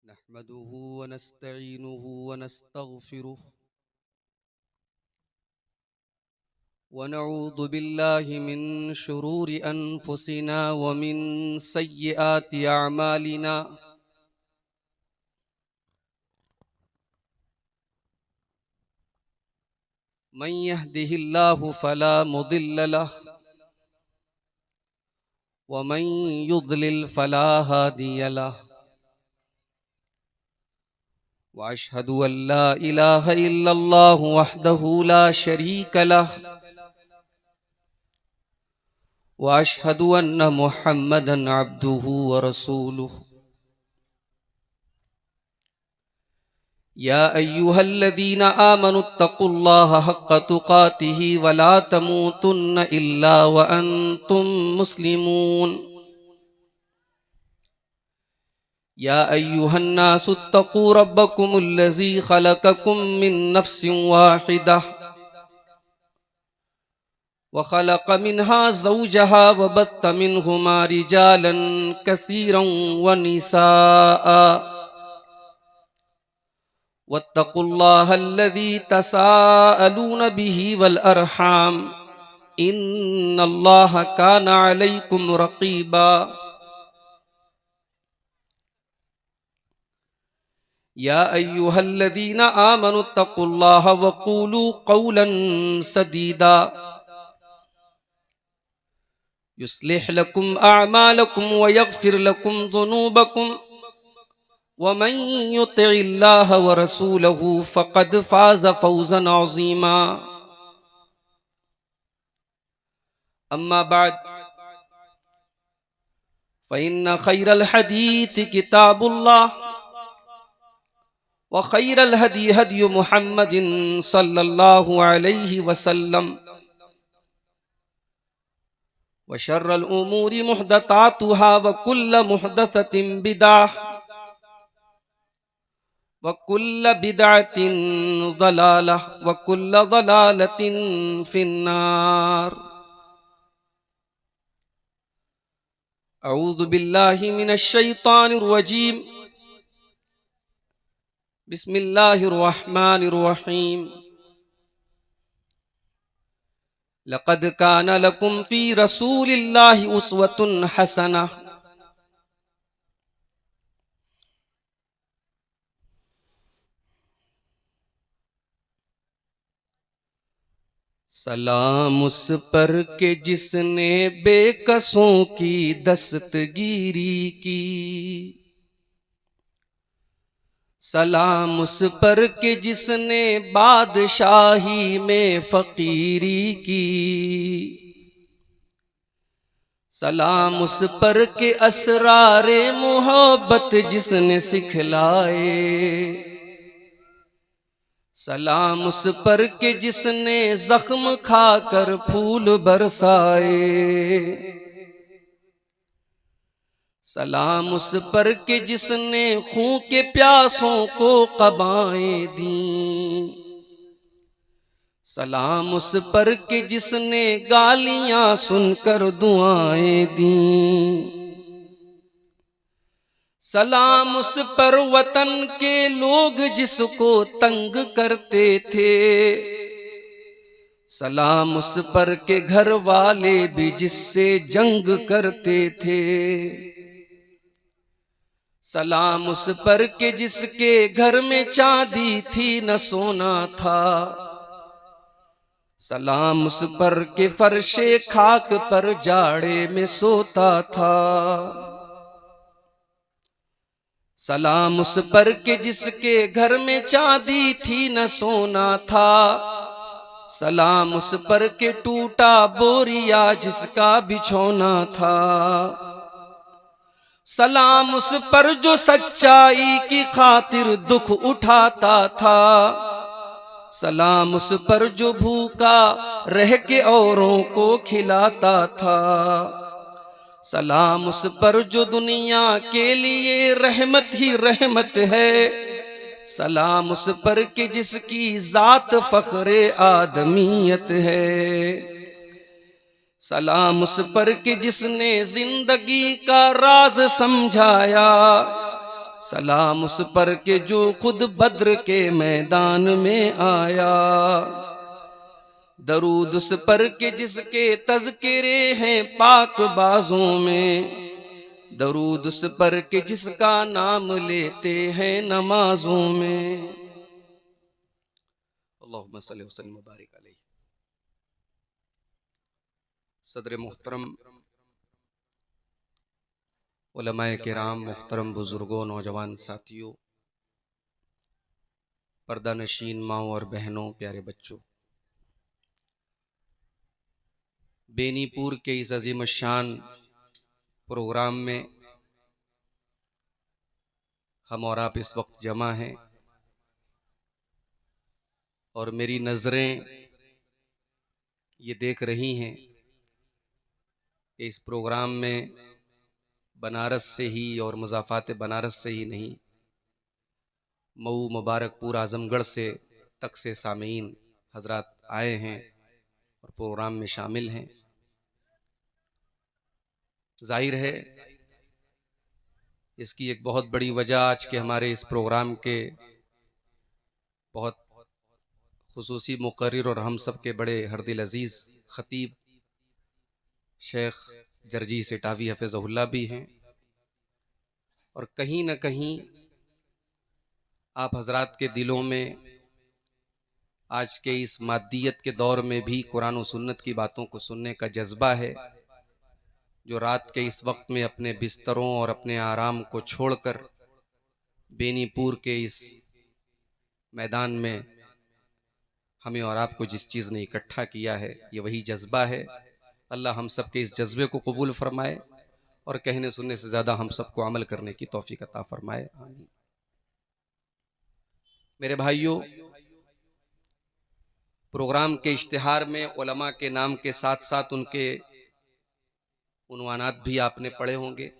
नहमदुहु व नस्तईनुहु व नस्तगफिरुह व नऊज़ु बिल्लाहि मिन शुरूरि अनफुसिना व मिन सय्यिआति अअमालिना मन यहदिहिल्लाहु फला मुदिल्ल लहु व मन युद्लिल फला हादिय लहु व अशहदु अल्ला इलाहा इल्लल्लाहु वहदहु ला शरीक लहु व अशहदु अन्न मुहम्मदन अब्दुहु व रसूलुहु या अय्युहल्लज़ीना आमनुत्तक़ुल्लाहा हक़्क़ तुक़ातिही व ला तमूतुन्न इल्ला व अंतुम मुस्लिमून या अय्युहन्नासुत्तक़ू रब्बकुमुल्लज़ी ख़लक़कुम मिन नफ़्सिन वाहिदह व ख़लक़ मिन्हा ज़ौजहा व बत्त मिन्हुमा रिजालन कसीरन व निसाअ वत्तक़ुल्लाहल्लज़ी तसाअलून बिही वल अरहाम इन्नल्लाहा काना अलैकुम रक़ीबा या अय्युहल्लज़ीना आमनुत्तक़ुल्लाहा व क़ूलू क़ौलन सदीदा युस्लिह लकुम अअमालकुम व यग़फ़िर लकुम ज़ुनूबकुम व मन युतिइल्लाह व रसूलहु फ़क़द फ़ाज़ फ़ौज़न अज़ीमा अम्मा बअद फ़इन्न ख़ैरल हदीस किताबुल्लाह व ख़ैरल हदी हदी मुहम्मदिन सल्लल्लाहु अलैहि वसल्लम व शर्रल उमूरि मुहदसातुहा व कुल्ल मुहदसतिन बिदअह व कुल्ल बिदअतिन ज़लालह व कुल्ल ज़लालतिन फिन्नार अऊज़ु बिल्लाहि मिनश शैतानिर रजीम बिस्मिल्लाहिर रहमानिर रहीम लक़द कान लकुम फ़ी रसूलिल्लाहि उस्वतुन हसनह सलाम उस पर के जिसने बेकसों की दस्तगीरी की सलाम उस पर के जिसने बादशाही में फ़कीरी की सलाम उस पर के असरारे मोहब्बत जिसने सिखलाए सलाम उस पर के जिसने जख्म खाकर फूल बरसाए सलाम उस पर के जिसने खून के प्यासों को क़बाएं दी सलाम उस पर के जिसने गालियां सुनकर दुआएं दी सलाम उस पर वतन के लोग जिसको तंग करते थे सलाम उस पर के घर वाले भी जिससे जंग करते थे सलाम उस पर के जिसके घर में चांदी थी न सोना था सलाम उस पर के फर्शे खाक पर जाड़े में सोता था सलाम उस पर के जिसके घर में चांदी थी न सोना था सलाम उस पर के टूटा बोरिया जिसका बिछौना था सलाम उस पर जो सच्चाई की खातिर दुख उठाता था सलाम उस पर जो भूखा रह के औरों को खिलाता था सलाम उस पर जो दुनिया के लिए रहमत ही रहमत है सलाम उस पर के जिसकी जात फ़ख्रे आदमियत है सलाम उस पर के जिसने जिंदगी का राज समझाया सलाम उस पर के जो खुद बद्र के मैदान में आया। दरूद उस पर के जिसके तज़किरे हैं पाक बाजों में। दरूद उस पर के जिसका नाम लेते हैं नमाजों में। अल्लाहुम्मा सल्ली व सल्लिम व बारिक अलैहि। सदर मोहतरम, उलमाए किराम, मोहतरम बुजुर्गों, नौजवान साथियों, पर्दा नशीन माओ और बहनों, प्यारे बच्चों, बेनीपुर के इस अजीम शान प्रोग्राम में हम और आप इस वक्त जमा हैं और मेरी नज़रें ये देख रही हैं कि इस प्रोग्राम में बनारस से ही और मुज़ाफ़ात बनारस से ही नहीं, मऊ, मुबारकपुर, आज़मगढ़ से तक से सामीन हजरात आए हैं और प्रोग्राम में शामिल हैं। जाहिर है इसकी एक बहुत बड़ी वजह आज के हमारे इस प्रोग्राम के बहुत खुसूसी मुकर्रिर और हम सब के बड़े हरदिल अजीज़ ख़तीब शेख जर्जीस इटावी हफ़िज़हुल्लाह भी हैं, और कहीं न कहीं आप हजरात के दिलों में आज के इस मादियत के दौर में भी कुरान और सुन्नत की बातों को सुनने का जज्बा है, जो रात के इस वक्त में अपने बिस्तरों और अपने आराम को छोड़कर बेनीपुर के इस मैदान में हमें और आपको जिस चीज़ ने इकट्ठा किया है, ये वही जज्बा है। अल्लाह हम सब के इस जज्बे को कबूल फरमाए और कहने सुनने से ज़्यादा हम सबको अमल करने की तौफीक अता फरमाए, आमीन। मेरे भाइयों, प्रोग्राम के इश्तिहार में उलमा के नाम के साथ साथ उनके उन्वानात भी आपने पढ़े होंगे।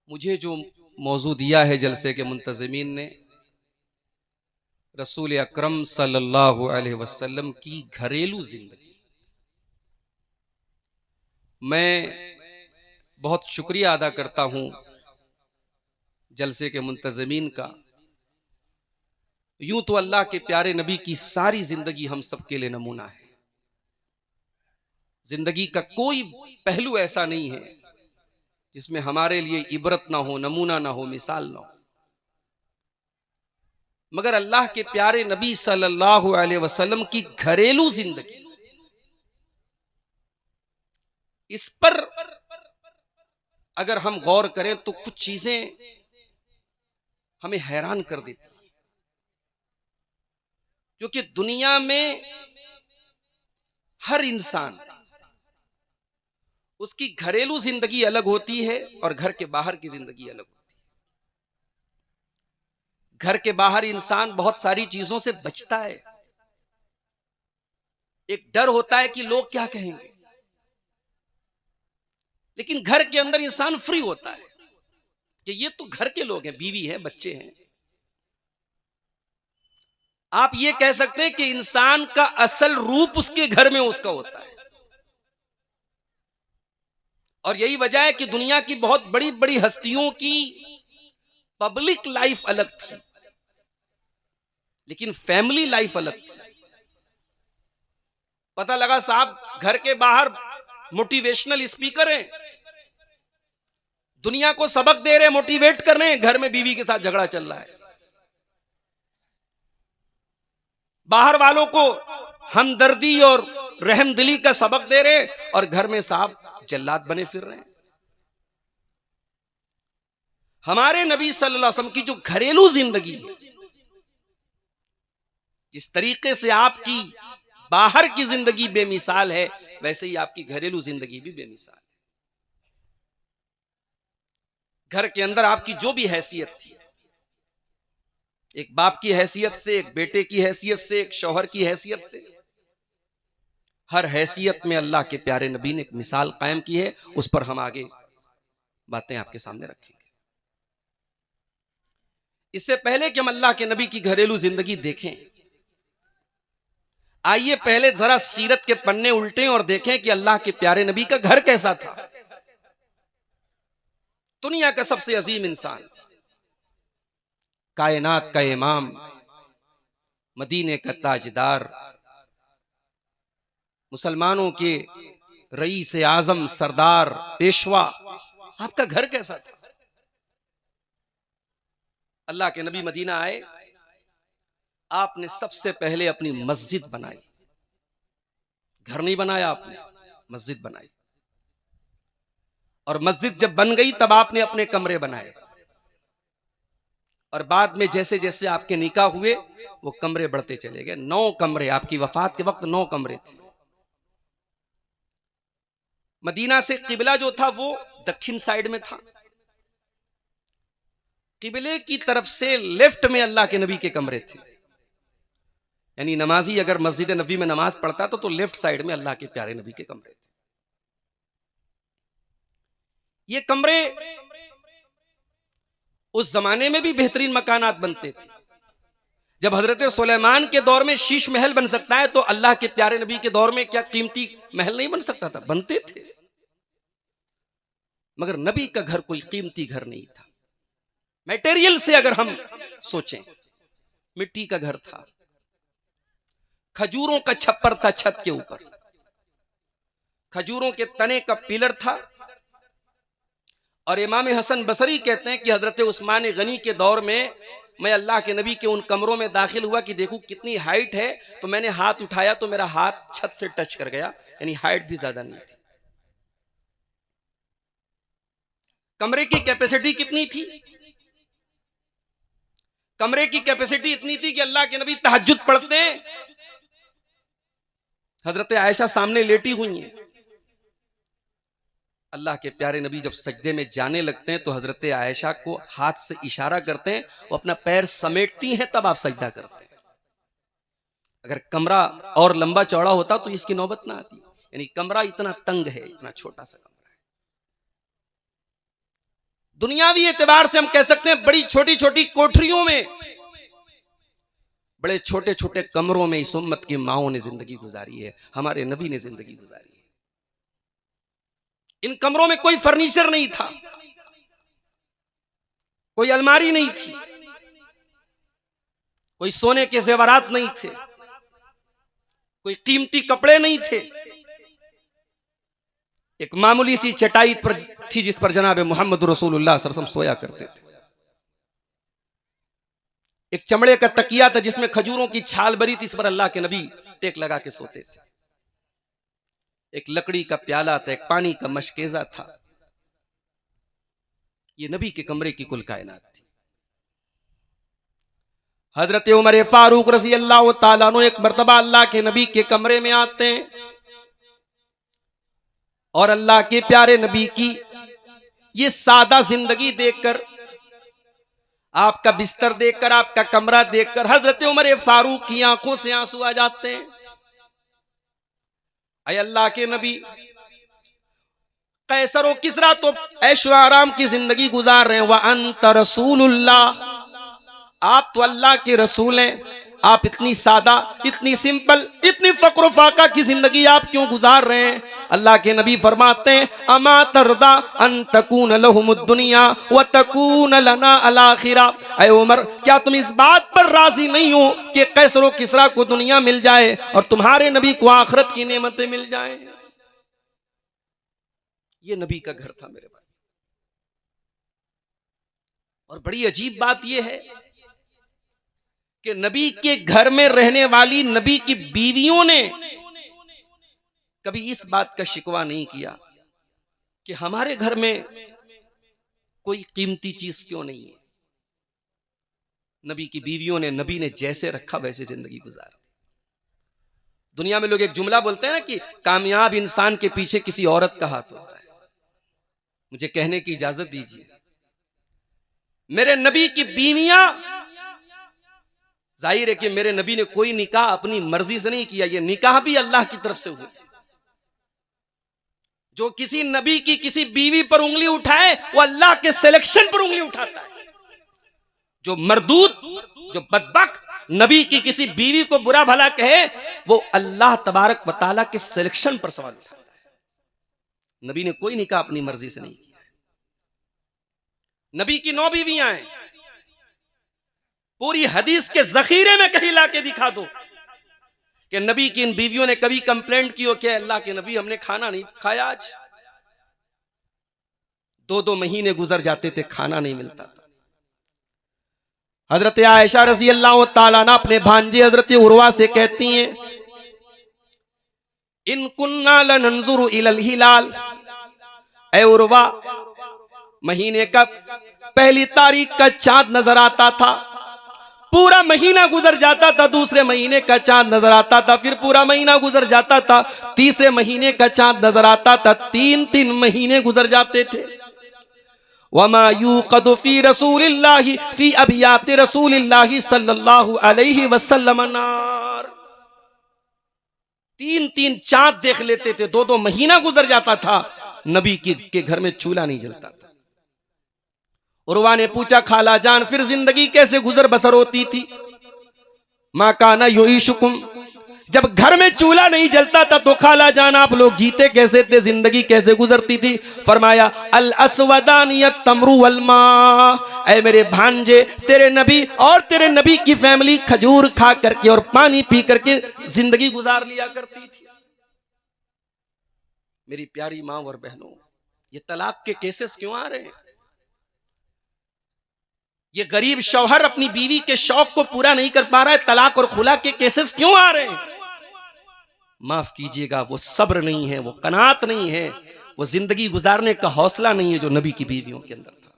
मुझे जो मौजू दिया है जलसे के मुंतज़मीन ने, रसूल अकरम सल्लल्लाहु अलैहि वसल्लम की घरेलू जिंदगी। मैं बहुत शुक्रिया अदा करता हूं जलसे के मुंतज़मीन का। यूं तो अल्लाह के प्यारे नबी की सारी जिंदगी हम सब के लिए नमूना है। जिंदगी का कोई पहलू ऐसा नहीं है जिसमें हमारे लिए इबरत ना हो, नमूना ना हो, मिसाल ना हो। मगर अल्लाह के प्यारे नबी सल्लल्लाहु अलैहि वसल्लम की घरेलू जिंदगी, इस पर अगर हम गौर करें तो कुछ चीजें हमें हैरान कर देती हैं। क्योंकि दुनिया में हर इंसान, उसकी घरेलू जिंदगी अलग होती है और घर के बाहर की जिंदगी अलग होती है। घर के बाहर इंसान बहुत सारी चीजों से बचता है। एक डर होता है कि लोग क्या कहेंगे, लेकिन घर के अंदर इंसान फ्री होता है कि ये तो घर के लोग हैं, बीवी है, बच्चे हैं। आप ये कह सकते हैं कि इंसान का असल रूप उसके घर में उसका होता है। और यही वजह है कि दुनिया की बहुत बड़ी बड़ी हस्तियों की पब्लिक लाइफ अलग थी, लेकिन फैमिली लाइफ अलग थी। पता लगा साहब घर के बाहर मोटिवेशनल स्पीकर हैं, दुनिया को सबक दे रहे, मोटिवेट कर रहे हैं, घर में बीवी के साथ झगड़ा चल रहा है। बाहर वालों को हमदर्दी और रहमदिली का सबक दे रहे और घर में साहब जल्लाद बने फिर रहे हैं। हमारे नबी सल्लल्लाहु अलैहि वसल्लम की जो घरेलू जिंदगी है, जिस तरीके से आपकी बाहर की जिंदगी बेमिसाल है, वैसे ही आपकी घरेलू जिंदगी भी बेमिसाल है। घर के अंदर आपकी जो भी हैसियत थी, एक बाप की हैसियत से, एक बेटे की हैसियत से, एक शौहर की हैसियत से, हर हैसियत में अल्लाह के प्यारे नबी ने एक मिसाल कायम की है। उस पर हम आगे बातें आपके सामने रखेंगे। इससे पहले कि हम अल्लाह के नबी की घरेलू जिंदगी देखें, आइए पहले जरा सीरत के पन्ने उल्टें और देखें कि अल्लाह के प्यारे नबी का घर कैसा था। दुनिया का सबसे अजीम इंसान, कायनात का इमाम, मदीने का ताजदार, मुसलमानों के रईस आजम, सरदार, पेशवा, आपका घर कैसा था? अल्लाह के नबी मदीना आए, आपने सबसे पहले अपनी मस्जिद बनाई। घर नहीं बनाया आपने, मस्जिद बनाई। और मस्जिद जब बन गई तब आपने अपने कमरे बनाए, और बाद में जैसे जैसे आपके निकाह हुए वो कमरे बढ़ते चले गए। 9 कमरे, आपकी वफात के वक्त 9 कमरे थे। मदीना से किबला जो था वो दक्षिण साइड में था। किबले की तरफ से लेफ्ट में अल्लाह के नबी के कमरे थे। यानी नमाजी अगर मस्जिद नबी में नमाज पढ़ता तो लेफ्ट साइड में अल्लाह के प्यारे नबी के कमरे थे। ये कमरे उस जमाने में भी बेहतरीन मकानात बनते थे। जब हजरत सुलेमान के दौर में शीश महल बन सकता है तो अल्लाह के प्यारे नबी के दौर में क्या कीमती महल नहीं बन सकता था? बनते थे। मगर नबी का घर कोई कीमती घर नहीं था। मटेरियल से अगर हम सोचें, मिट्टी का घर था, खजूरों का छप्पर था छत के ऊपर, खजूरों के तने का पिलर था। और इमाम हसन बसरी कहते हैं कि हजरत उस्मान गनी के दौर में मैं अल्लाह के नबी के उन कमरों में दाखिल हुआ कि देखूं कितनी हाइट है, तो मैंने हाथ उठाया तो मेरा हाथ छत से टच कर गया, यानी हाइट भी ज्यादा नहीं थी। कमरे की कैपेसिटी कितनी थी? कमरे की कैपेसिटी इतनी थी कि अल्लाह के नबी तहज्जुद पढ़ते हैं, हजरत आयशा सामने लेटी हुई हैं। अल्लाह के प्यारे नबी जब सजदे में जाने लगते हैं तो हजरत आयशा को हाथ से इशारा करते हैं, वो अपना पैर समेटती हैं, तब आप सजदा करते हैं। अगर कमरा और लंबा चौड़ा होता तो इसकी नौबत ना आती। यानी कमरा इतना तंग है, इतना छोटा सा कमरा है। दुनियावी एतबार से हम कह सकते हैं बड़ी छोटी छोटी कोठरियों में, बड़े छोटे छोटे कमरों में इस उम्मत की माओं ने जिंदगी गुजारी है, हमारे नबी ने जिंदगी गुजारी है। इन कमरों में कोई फर्नीचर नहीं था, कोई अलमारी नहीं थी, कोई सोने के जेवरात नहीं थे, कोई कीमती कपड़े नहीं थे। एक मामूली सी चटाई पर थी जिस पर जनाब मोहम्मद रसूलुल्लाह सल्लल्लाहु अलैहि वसल्लम सोया करते थे। एक चमड़े का तकिया था जिसमें खजूरों की छाल भरी थी, इस पर अल्लाह के नबी टेक लगा के सोते थे। एक लकड़ी का प्याला था, एक पानी का मशकेजा था। ये नबी के कमरे की कुल कायनात थी। हजरत उमर फारूक रज़ी अल्लाह तआला अन्हु एक मर्तबा अल्लाह के नबी के कमरे में आते हैं और अल्लाह के प्यारे नबी की ये सादा जिंदगी देखकर, आपका बिस्तर देखकर, आपका कमरा देखकर हजरत उमर फारूक की आंखों से आंसू आ जाते हैं। अय अल्लाह के नबी, कैसर व किसरा तो ऐशो आराम की जिंदगी गुजार रहे हैं, व अंत रसूलुल्लाह, आप तो अल्लाह के रसूल हैं, आप इतनी सादा, इतनी सिंपल, इतनी फक्र फाका की जिंदगी आप क्यों गुजार रहे हैं? अल्लाह के नबी फरमाते हैं, अमा तरदा अन तकून लहुमुद दुनिया व तकून लना अल आखिरा। ऐ उमर, क्या तुम इस बात पर राजी नहीं हो कि कैसर व किसरा को दुनिया मिल जाए और तुम्हारे नबी को आखिरत की नेमतें मिल जाएं? ये नबी का घर था मेरे भाई। और बड़ी अजीब बात यह है कि नबी के घर में रहने वाली नबी की बीवियों ने कभी इस बात का शिकवा नहीं किया कि हमारे घर में कोई कीमती चीज क्यों नहीं है। नबी की बीवियों ने, नबी ने जैसे रखा वैसे जिंदगी गुजारी। दुनिया में लोग एक जुमला बोलते हैं ना कि कामयाब इंसान के पीछे किसी औरत का हाथ होता है। मुझे कहने की इजाजत दीजिए, मेरे नबी की बीवियां, जाहिर है कि मेरे नबी ने कोई निकाह अपनी मर्जी से नहीं किया, ये निकाह भी अल्लाह की तरफ से हुआ। जो किसी नबी की किसी बीवी पर उंगली उठाए वो अल्लाह के सिलेक्शन पर उंगली उठाता है। जो मरदूत, जो बदबख्त नबी की किसी बीवी को बुरा भला कहे वो अल्लाह तबारक व तआला के सिलेक्शन पर सवाल उठाता है। नबी ने कोई निकाह अपनी मर्जी से नहीं किया। नबी की 9 बीवियां हैं। पूरी हदीस के जखीरे में कहीं लाके दिखा दो कि नबी की इन बीवियों ने कभी कंप्लेंट की हो कि अल्लाह के नबी हमने खाना नहीं खाया आज। 2-2 महीने गुजर जाते थे, खाना नहीं मिलता था। हजरत आयशा रजी अल्लाह ताला ना अपने भांजे हजरत उर्वा से कहती हैं, इन कुन्ना लनंजुरु इलल हिलाल, ऐ उर्वा, महीने का पहली तारीख का चांद नजर आता था, पूरा महीना गुजर जाता था, दूसरे महीने का चांद नजर आता था, फिर पूरा महीना गुजर जाता था, तीसरे महीने का चांद नजर आता था, 3-3 महीने गुजर जाते थे। वमा यूक़दु फी रसूलिल्लाहि फी अबियाति रसूलिल्लाहि सल्लल्लाहु अलैहि वसल्लम नार। 3-3 चांद देख लेते थे, 2-2 महीना गुजर जाता था, नबी के घर में चूल्हा नहीं जलता था। उर्वा ने पूछा, खाला जान फिर जिंदगी कैसे गुजर बसर होती थी? मा काना युईशुकुम, जब घर में चूल्हा नहीं जलता था तो खाला जान आप लोग जीते कैसे थे, जिंदगी कैसे गुजरती थी? फरमाया, अल अस्वदानियत तमरु वल मा, ऐ मेरे भांजे, तेरे नबी और तेरे नबी की फैमिली खजूर खा करके और पानी पी करके जिंदगी गुजार लिया करती थी। मेरी प्यारी मां और बहनों, ये तलाक के केसेस क्यों आ रहे हैं? ये गरीब शौहर अपनी बीवी के शौक को पूरा नहीं कर पा रहा है, तलाक और खुला के केसेस क्यों आ रहे हैं? माफ कीजिएगा, वो सब्र नहीं है, वो कनात नहीं है, वो जिंदगी गुजारने का हौसला नहीं है जो नबी की बीवियों के अंदर था।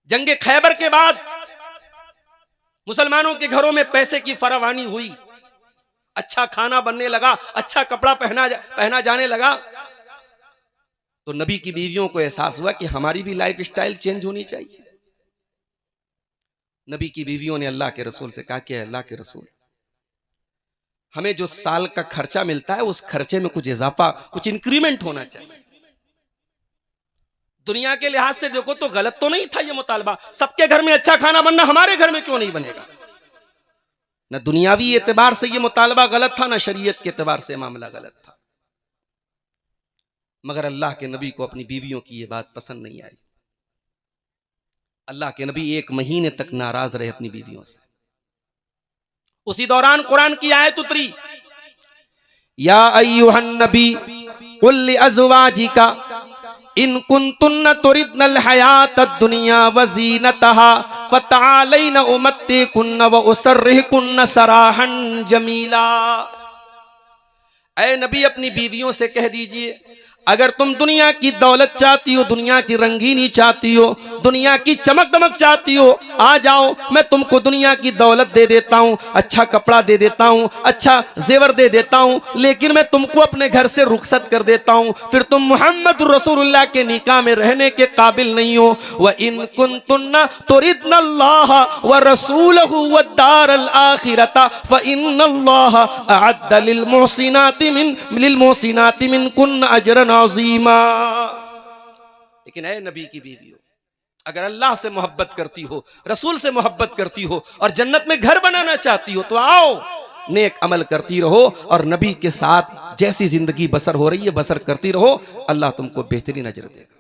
जंगे खैबर के बाद मुसलमानों के घरों में पैसे की फरावानी हुई, अच्छा खाना बनने लगा, अच्छा कपड़ा पहना जाने लगा, तो नबी की बीवियों को एहसास हुआ कि हमारी भी लाइफ स्टाइल चेंज होनी चाहिए। नबी की बीवियों ने अल्लाह के रसूल से कहा कि अल्लाह के रसूल, हमें जो साल का खर्चा मिलता है उस खर्चे में कुछ इजाफा, कुछ इंक्रीमेंट होना चाहिए। दुनिया के लिहाज से देखो तो गलत तो नहीं था ये मुतालबा, सबके घर में अच्छा खाना बनना, हमारे घर में क्यों नहीं बनेगा? न दुनियावी एतबार से ये मुतालबा गलत था, न शरीयत के एतबार से मामला गलत था। मगर अल्लाह के नबी को अपनी बीवियों की ये बात पसंद नहीं आई। अल्लाह के नबी 1 महीने तक नाराज रहे अपनी बीवियों से। उसी दौरान कुरान की आयत उतरी, या अय्युहन नबी कुल लिअज़वाजिका इन कुंतुन्न तुरिदनल हयातद दुनिया व ज़ीनतहा फतआलैन उमत्तिकुन्न व उसर्रिहकुन्न सराहन जमीला। ऐ नबी, अपनी बीवियों से कह दीजिए, अगर तुम दुनिया की दौलत चाहती हो, दुनिया की रंगीनी चाहती हो, दुनिया की चमक दमक चाहती हो, आ जाओ, मैं तुमको दुनिया की दौलत दे देता हूँ, अच्छा कपड़ा दे देता हूँ, अच्छा जेवर दे देता हूँ, लेकिन मैं तुमको अपने घर से रुखसत कर देता हूँ, फिर तुम मोहम्मद रसूलुल्लाह के निकाह में रहने के काबिल नहीं हो। व इन कुंतुन्ना तुरिदनल्लाह व रसूलहु व दारल आखिरता फ इन्नल्लाह अअद्द लिल मुहसिनाति मिनकुन्न अजरन अज़ीमा। लेकिन ऐ नबी की बीवियों, अगर अल्लाह से मोहब्बत करती हो, रसूल से मोहब्बत करती हो और जन्नत में घर बनाना चाहती हो तो आओ, नेक अमल करती रहो और नबी के साथ जैसी जिंदगी बसर हो रही है बसर करती रहो, अल्लाह तुमको बेहतरीन अजर देगा।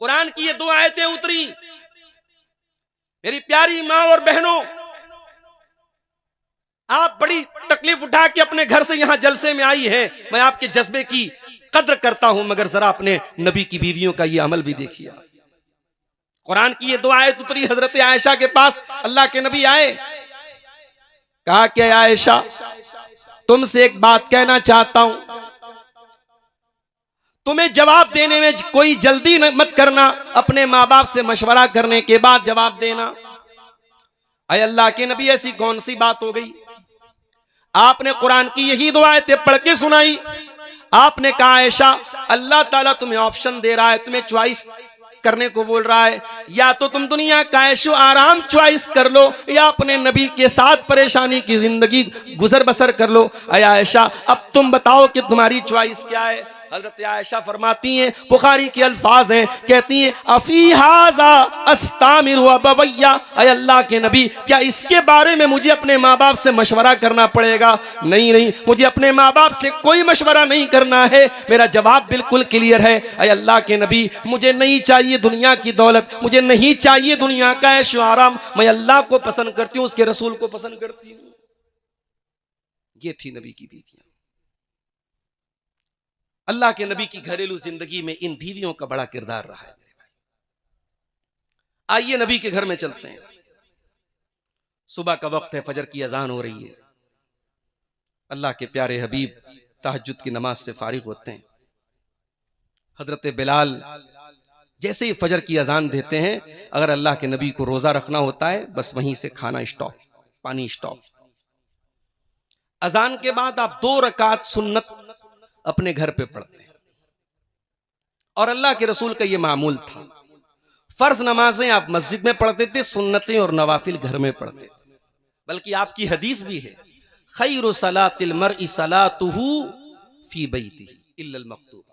कुरान की ये 2 आयतें उतरी। मेरी प्यारी मां और बहनों, आप बड़ी तकलीफ उठा के अपने घर से यहां जलसे में आई हैं, मैं आपके जज्बे की कद्र करता हूं, मगर जरा अपने नबी की बीवियों का ये अमल भी देखिए। कुरान की ये 2 आयत उतरी, हजरत आयशा के पास अल्लाह के नबी आए, कहा कि आयशा, तुमसे एक बात कहना चाहता हूं, तुम्हें जवाब देने में कोई जल्दी मत करना, अपने माँ बाप से मशवरा करने के बाद जवाब देना। अय अल्लाह के नबी, ऐसी कौन सी बात हो गई? आपने कुरान की यही 2 आयतें पढ़ के सुनाई। आपने कहा, आयशा, अल्लाह ताला तुम्हें ऑप्शन दे रहा है, तुम्हें चॉइस करने को बोल रहा है, या तो तुम दुनिया का ऐशो आराम चॉइस कर लो या अपने नबी के साथ परेशानी की जिंदगी गुजर बसर कर लो। अय आयशा, अब तुम बताओ कि तुम्हारी चॉइस क्या है? हजरत आयशा फरमाती हैं, बुखारी के अल्फाज हैं, कहती हैं अफी हाजा अस्तामिर व बवैया, ऐ अल्लाह के नबी क्या इसके बारे में मुझे अपने माँ बाप से मशवरा करना पड़ेगा? नहीं नहीं, मुझे अपने माँ बाप से कोई मशवरा नहीं करना है, मेरा जवाब बिल्कुल क्लियर है। ऐ अल्लाह के नबी मुझे नहीं चाहिए दुनिया की दौलत, मुझे नहीं चाहिए दुनिया का ऐशो आराम, मैं अल्लाह को पसंद करती हूँ, उसके रसूल को पसंद करती हूँ। ये थी नबी की बीवियां। अल्लाह के नबी की घरेलू जिंदगी में इन बीवियों का बड़ा किरदार रहा है। आइए नबी के घर में चलते हैं। सुबह का वक्त है, फजर की अजान हो रही है। अल्लाह के प्यारे हबीब तहज्जुद की नमाज से फारिग होते हैं। हजरत बिलाल जैसे ही फजर की अजान देते हैं, अगर अल्लाह के नबी को रोजा रखना होता है, बस वहीं से खाना स्टॉप, पानी स्टॉप। अजान के बाद आप 2 रकात सुन्नत अपने घर पे पढ़ते हैं, और अल्लाह के रसूल का यह मामूल था। फर्ज नमाजें आप मस्जिद में पढ़ते थे, सुन्नतें और नवाफिल घर में पढ़ते थे। बल्कि आपकी हदीस भी है, खैरु सलातिल मर्इ सलातुहु फी बैतिही इल्लल मक्तूबा।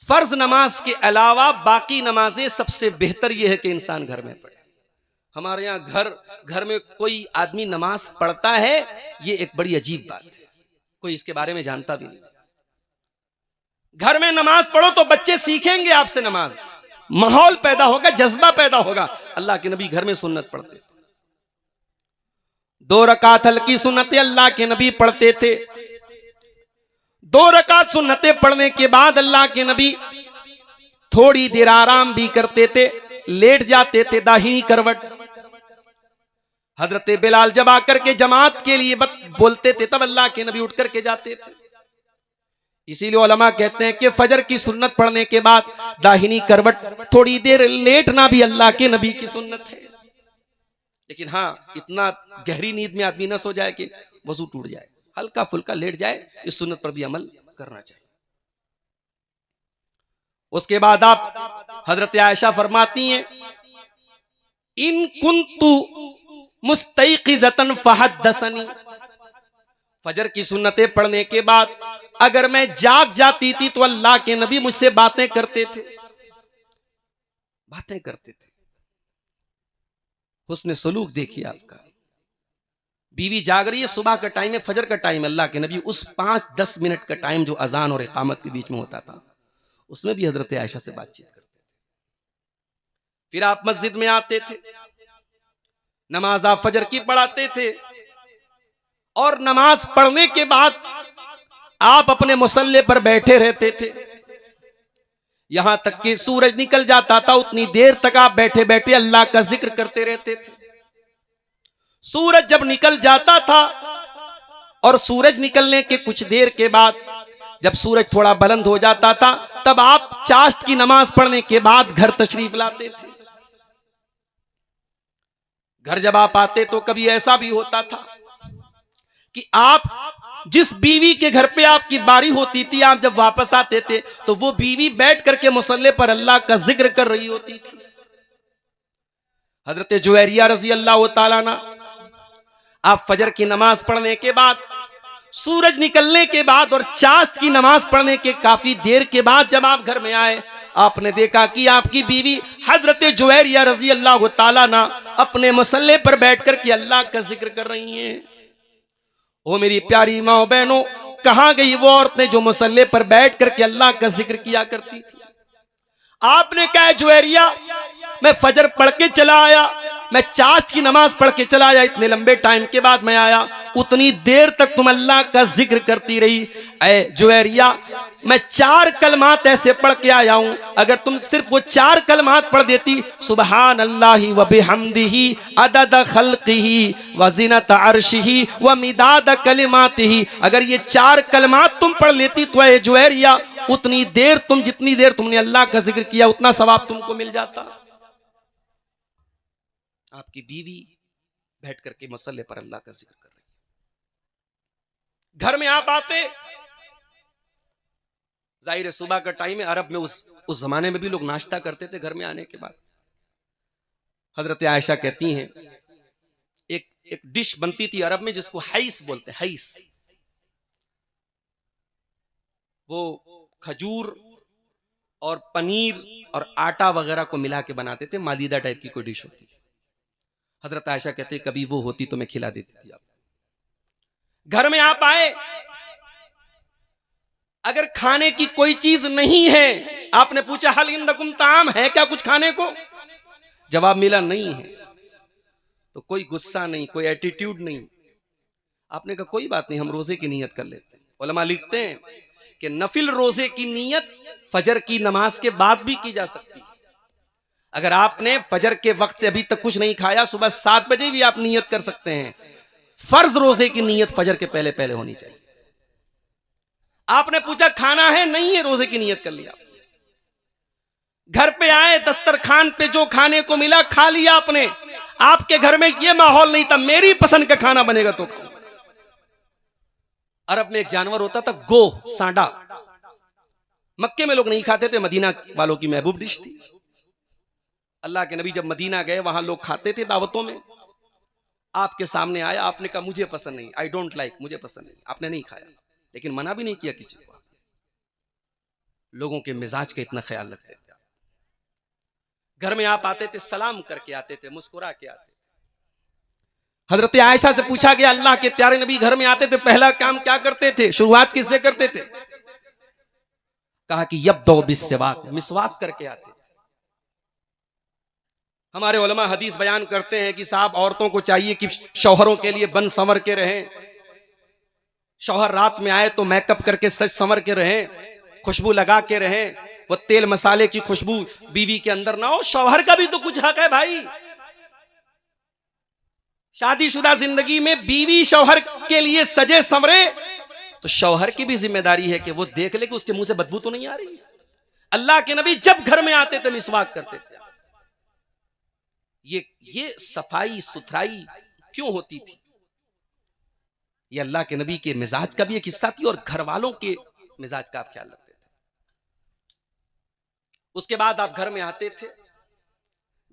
फर्ज नमाज के अलावा बाकी नमाजें सबसे बेहतर यह है कि इंसान घर में पढ़े। हमारे यहाँ घर में कोई आदमी नमाज पढ़ता है, ये एक बड़ी अजीब बात है, कोई इसके बारे में जानता भी नहीं। घर में नमाज पढ़ो तो बच्चे सीखेंगे आपसे नमाज, माहौल पैदा होगा, जज्बा पैदा होगा। अल्लाह के नबी घर में सुन्नत पढ़ते थे। 2 रकात हल्की सुन्नतें अल्लाह के नबी पढ़ते थे। 2 रकात सुन्नतें पढ़ने के बाद अल्लाह के नबी थोड़ी देर आराम भी करते थे, लेट जाते थे दाहिनी करवट। हजरत बिलाल जब आकर के जमात के लिए बोलते थे, तब अल्लाह के नबी उठ करके जाते थे। इसीलिए उलमा कहते हैं कि फजर की सुन्नत पढ़ने के बाद दाहिनी करवट थोड़ी देर लेटना भी अल्लाह के नबी की सुन्नत है। लेकिन हाँ, इतना गहरी नींद में आदमी न सो जाए कि वजू टूट जाए, हल्का फुल्का लेट जाए, इस सुन्नत पर भी अमल करना चाहिए। उसके बाद आप हजरत आयशा फरमाती हैं, इन कुन्तु मुस्तैक़िज़तन फहद्दसनी, फजर की सुन्नतें पढ़ने के बाद अगर मैं जाग जाती थी तो अल्लाह के नबी मुझसे बातें करते थे। हुस्न सलूक देखिए आपका। बीवी जाग रही है, सुबह का टाइम है, फजर का टाइम, अल्लाह के नबी उस 5-10 मिनट का टाइम जो अजान और इकामत के बीच में होता था, उसमें भी हजरत आयशा से बातचीत करते थे। फिर आप मस्जिद में आते थे, नमाज आप फजर की पढ़ाते थे, और नमाज पढ़ने के बाद आप अपने मुसल्ले पर बैठे रहते थे। यहां तक कि सूरज निकल जाता था, उतनी देर तक आप बैठे बैठे अल्लाह का जिक्र करते रहते थे। सूरज जब निकल जाता था और सूरज निकलने के कुछ देर के बाद जब सूरज थोड़ा बुलंद हो जाता था, तब आप चाश्त की नमाज पढ़ने के बाद घर तशरीफ लाते थे। घर जब आप आते तो कभी ऐसा भी होता था कि आप जिस बीवी के घर पे आपकी बारी होती थी, आप जब वापस आते थे तो वो बीवी बैठ करके मुसल्ले पर अल्लाह का जिक्र कर रही होती थी। हजरत जुवैरिया रजी अल्लाह ताला अन्हा, आप फजर की नमाज पढ़ने के बाद, सूरज निकलने के बाद और चाश्त की नमाज पढ़ने के काफी देर के बाद जब आप घर में आए, आपने देखा कि आपकी बीवी हजरत जुवैरिया रजी अल्लाह ताला अन्हा अपने मुसल्ले पर बैठ कर के अल्लाह का जिक्र कर रही हैं। ओ मेरी प्यारी माँ बहनों, कहां गई वो औरतें जो मुसल्ले पर बैठ करके अल्लाह का जिक्र किया करती थी? आपने कहा जुवैरिया, मैं फजर पढ़ के चला आया, मैं चाश्त की नमाज पढ़ के चला आया, इतने लंबे टाइम के बाद मैं आया, उतनी देर तक तुम अल्लाह का जिक्र करती रही। ऐ जुवैरिया, मैं 4 कलमात ऐसे पढ़ के आया हूं, अगर तुम सिर्फ वो 4 कलमात पढ़ देती, सुबहान अल्लाहि व बिहम्दिही अदद खल्किही व ज़ीनत अर्शिही व मिदाद कलिमातिही, अगर ये 4 कलमात तुम पढ़ लेती तो ऐ जुवैरिया, उतनी देर जितनी देर तुमने अल्लाह का जिक्र किया, उतना सवाब तुमको मिल जाता। आपकी बीवी बैठ करके मसल्ले पर अल्लाह का जिक्र कर रही है। घर में आप आते, जाहिर है सुबह का टाइम है, अरब में उस जमाने में भी लोग नाश्ता करते थे घर में आने के बाद। हजरत आयशा कहती हैं, एक डिश बनती थी अरब में जिसको हैस बोलते हैं, हैस। वो खजूर और पनीर और आटा वगैरह को मिला के बनाते थे, मालीदा टाइप की कोई डिश होती थी। हजरत आयशा कहते कभी वो होती तो मैं खिला देती थी। आप घर में आप आए, अगर खाने की कोई चीज नहीं है, आपने पूछा हल इंदकुम ताम, है क्या कुछ खाने को, जवाब मिला नहीं है, तो कोई गुस्सा नहीं, कोई एटीट्यूड नहीं। आपने कहा कोई बात नहीं, हम रोजे की नियत कर लेते हैं। उलमा लिखते हैं कि नफिल रोजे की नियत फजर की नमाज के बाद भी की जा सकती है। अगर आपने फजर के वक्त से अभी तक कुछ नहीं खाया, सुबह 7 बजे भी आप नियत कर सकते हैं। फर्ज रोजे की नियत फजर के पहले पहले होनी चाहिए। आपने पूछा खाना है, नहीं है, रोजे की नियत कर लिया। घर पे आए, दस्तरखान पे जो खाने को मिला खा लिया आपने। आपके घर में ये माहौल नहीं था मेरी पसंद का खाना बनेगा तो खाओ। अरब में एक जानवर होता था गो, सांडा। मक्के में लोग नहीं खाते थे, मदीना वालों की महबूब डिश थी। अल्लाह के नबी जब मदीना गए, वहां लोग खाते थे दावतों में। आपके सामने आया, आपने कहा मुझे पसंद नहीं, आई डोंट लाइक, मुझे पसंद नहीं। आपने नहीं खाया, लेकिन मना भी नहीं किया किसी को। लोगों के मिजाज का इतना ख्याल रखते थे। घर में आप आते थे, सलाम करके आते थे, मुस्कुरा के आते थे। हजरत आयशा से पूछा गया अल्लाह के प्यारे नबी घर में आते थे पहला काम क्या करते थे, शुरुआत किससे करते थे? कहा कि यब्दो बिस्सिवाक, मिसवाक करके आते थे। हमारे उलमा हदीस बयान करते हैं कि साहब औरतों को चाहिए कि शौहरों के लिए बन संवर के रहें। शौहर रात में आए तो मेकअप करके सज संवर के रहें, खुशबू लगा के रहें। वो तेल मसाले की खुशबू बीवी के अंदर ना हो। शौहर का भी तो कुछ हक है भाई। शादीशुदा जिंदगी में बीवी शौहर के लिए सजे संवरे तो शौहर की भी जिम्मेदारी है कि वो देख ले कि उसके मुंह से बदबू तो नहीं आ रही। अल्लाह के नबी जब घर में आते थे मिसवाक करते थे। ये सफाई सुथराई क्यों होती थी? ये अल्लाह के नबी के मिजाज का भी एक हिस्सा थी और घर वालों के मिजाज का आप ख्याल रखते थे। उसके बाद आप घर में आते थे।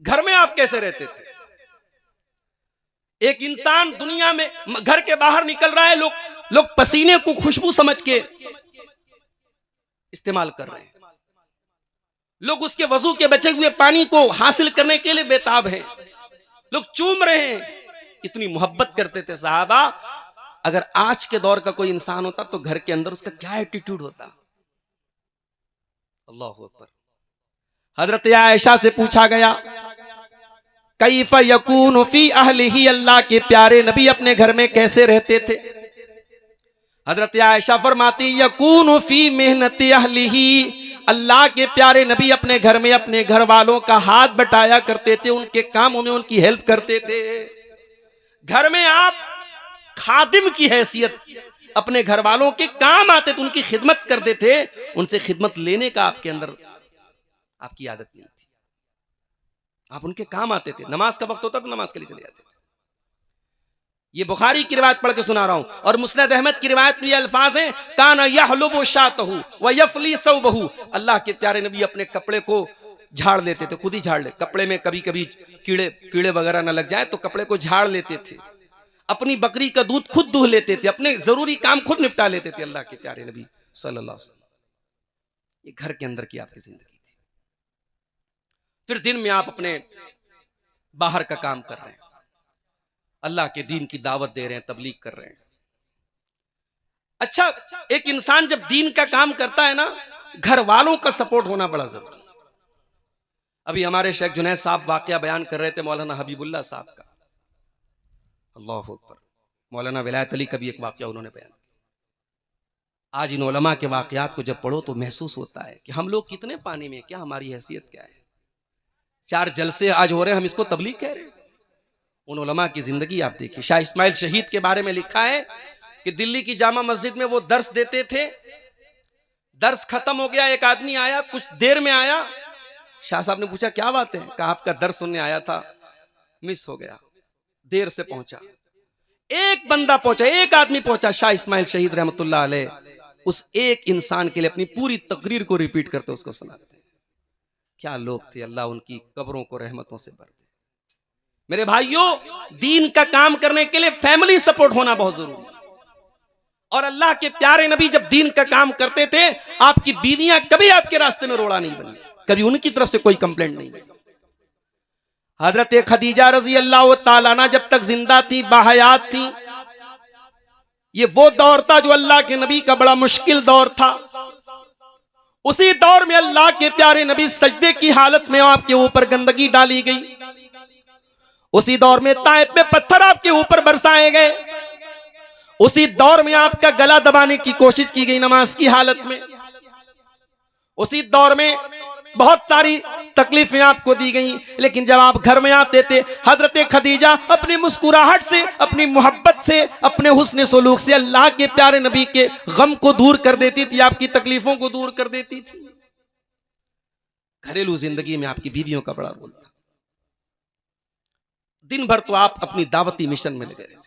घर में आप कैसे रहते थे? एक इंसान दुनिया में घर के बाहर निकल रहा है, लोग पसीने को खुशबू समझ के इस्तेमाल कर रहे हैं। लोग उसके वजू के बचे हुए पानी को हासिल करने के लिए बेताब हैं। लोग चूम रहे हैं। इतनी मोहब्बत करते थे साहबा। अगर आज के दौर का कोई इंसान होता तो घर के अंदर उसका क्या एटीट्यूड होता? अल्लाह अकबर। हजरत आयशा से पूछा गया कैफ यकून फी अहलिही, अल्लाह के प्यारे नबी अपने घर में कैसे रहते थे? हजरत आयशा फरमाती यकून फी मेहनती अहलिही, अल्लाह के प्यारे नबी अपने घर में अपने घर वालों का हाथ बटाया करते थे, उनके कामों में उनकी हेल्प करते थे। घर में आप खादिम की हैसियत अपने घर वालों के काम आते थे, उनकी खिदमत करते थे। उनसे खिदमत लेने का आपके अंदर आपकी आदत नहीं थी। आप उनके काम आते थे। नमाज का वक्त होता तो नमाज के लिए चले जाते थे। ये बुखारी की रिवायत पढ़ के सुना रहा हूं और मुस्नद अहमद की रिवायत में ये अल्फाज हैं काना यहलुबु शातहु व यफली सौबहु, अल्लाह के प्यारे नबी अपने कपड़े को झाड़ लेते थे, खुद ही झाड़ ले। कपड़े में कभी कभी कीड़े वगैरह ना लग जाए तो कपड़े को झाड़ लेते थे। अपनी बकरी का दूध खुद दूह लेते थे, अपने जरूरी काम खुद निपटा लेते थे अल्लाह के प्यारे नबी सल्लल्लाहु अलैहि वसल्लम। ये घर के अंदर की आपकी जिंदगी थी। फिर दिन में आप अपने बाहर का काम कर रहे हैं, अल्लाह के दीन की दावत दे रहे हैं, तबलीग कर रहे हैं। अच्छा, एक इंसान जब दीन का काम करता है ना, घर वालों का सपोर्ट होना बड़ा जरूरी है। अभी हमारे शेख जुनैद साहब वाकया बयान कर रहे थे मौलाना हबीबुल्लाह साहब का। अल्लाह अकबर। मौलाना विलायत अली का भी एक वाकया उन्होंने बयान किया। आज इन उलमा के वाकयात को जब पढ़ो तो महसूस होता है कि हम लोग कितने पानी में, क्या हमारी हैसियत क्या है। 4 जलसे आज हो रहे हैं, हम इसको तबलीग कह रहे हैं। उन उलमा की जिंदगी आप देखिए। शाह इस्माइल शहीद के बारे में लिखा है कि दिल्ली की जामा मस्जिद में वो दर्स देते थे। दर्स खत्म हो गया, एक आदमी आया, कुछ देर में आया। शाह साहब ने पूछा क्या बात है? कहा आपका दर्स सुनने आया था, मिस हो गया, देर से पहुंचा। एक बंदा पहुंचा, एक आदमी पहुंचा। शाह इस्माइल शहीद रहमतुल्लाह अलैह उस एक इंसान के लिए अपनी पूरी तकरीर को रिपीट करते उसको सुनाते। क्या लोग थे, अल्लाह उनकी कब्रों को रहमतों से भर दे। मेरे भाइयों, दीन का काम करने के लिए फैमिली सपोर्ट होना बहुत जरूरी है। और अल्लाह के प्यारे नबी जब दीन का काम करते थे, आपकी बीवियां कभी आपके रास्ते में रोड़ा नहीं बनी, कभी उनकी तरफ से कोई कंप्लेंट नहीं बनी। हजरत खदीजा रजी अल्लाह ताला अन्हा जब तक जिंदा थी, बाहयात थी, ये वो दौर था जो अल्लाह के नबी का बड़ा मुश्किल दौर था। उसी दौर में अल्लाह के प्यारे नबी सजदे की हालत में आपके ऊपर गंदगी डाली गई। उसी दौर में ताइफ में पत्थर आपके ऊपर बरसाए गए। उसी दौर में आपका गला दबाने की कोशिश की गई नमाज की हालत में। उसी दौर में बहुत सारी तकलीफें आपको दी गई, लेकिन जब आप घर में आते थे, हजरत खदीजा अपनी मुस्कुराहट से, अपनी मोहब्बत से, अपने हुस्न सलूक से अल्लाह के प्यारे नबी के गम को दूर कर देती थी, आपकी तकलीफों को दूर कर देती थी। घरेलू जिंदगी में आपकी बीवियों का बड़ा रोल था। दिन भर तो आप अपनी दावती मिशन में लगे रहते।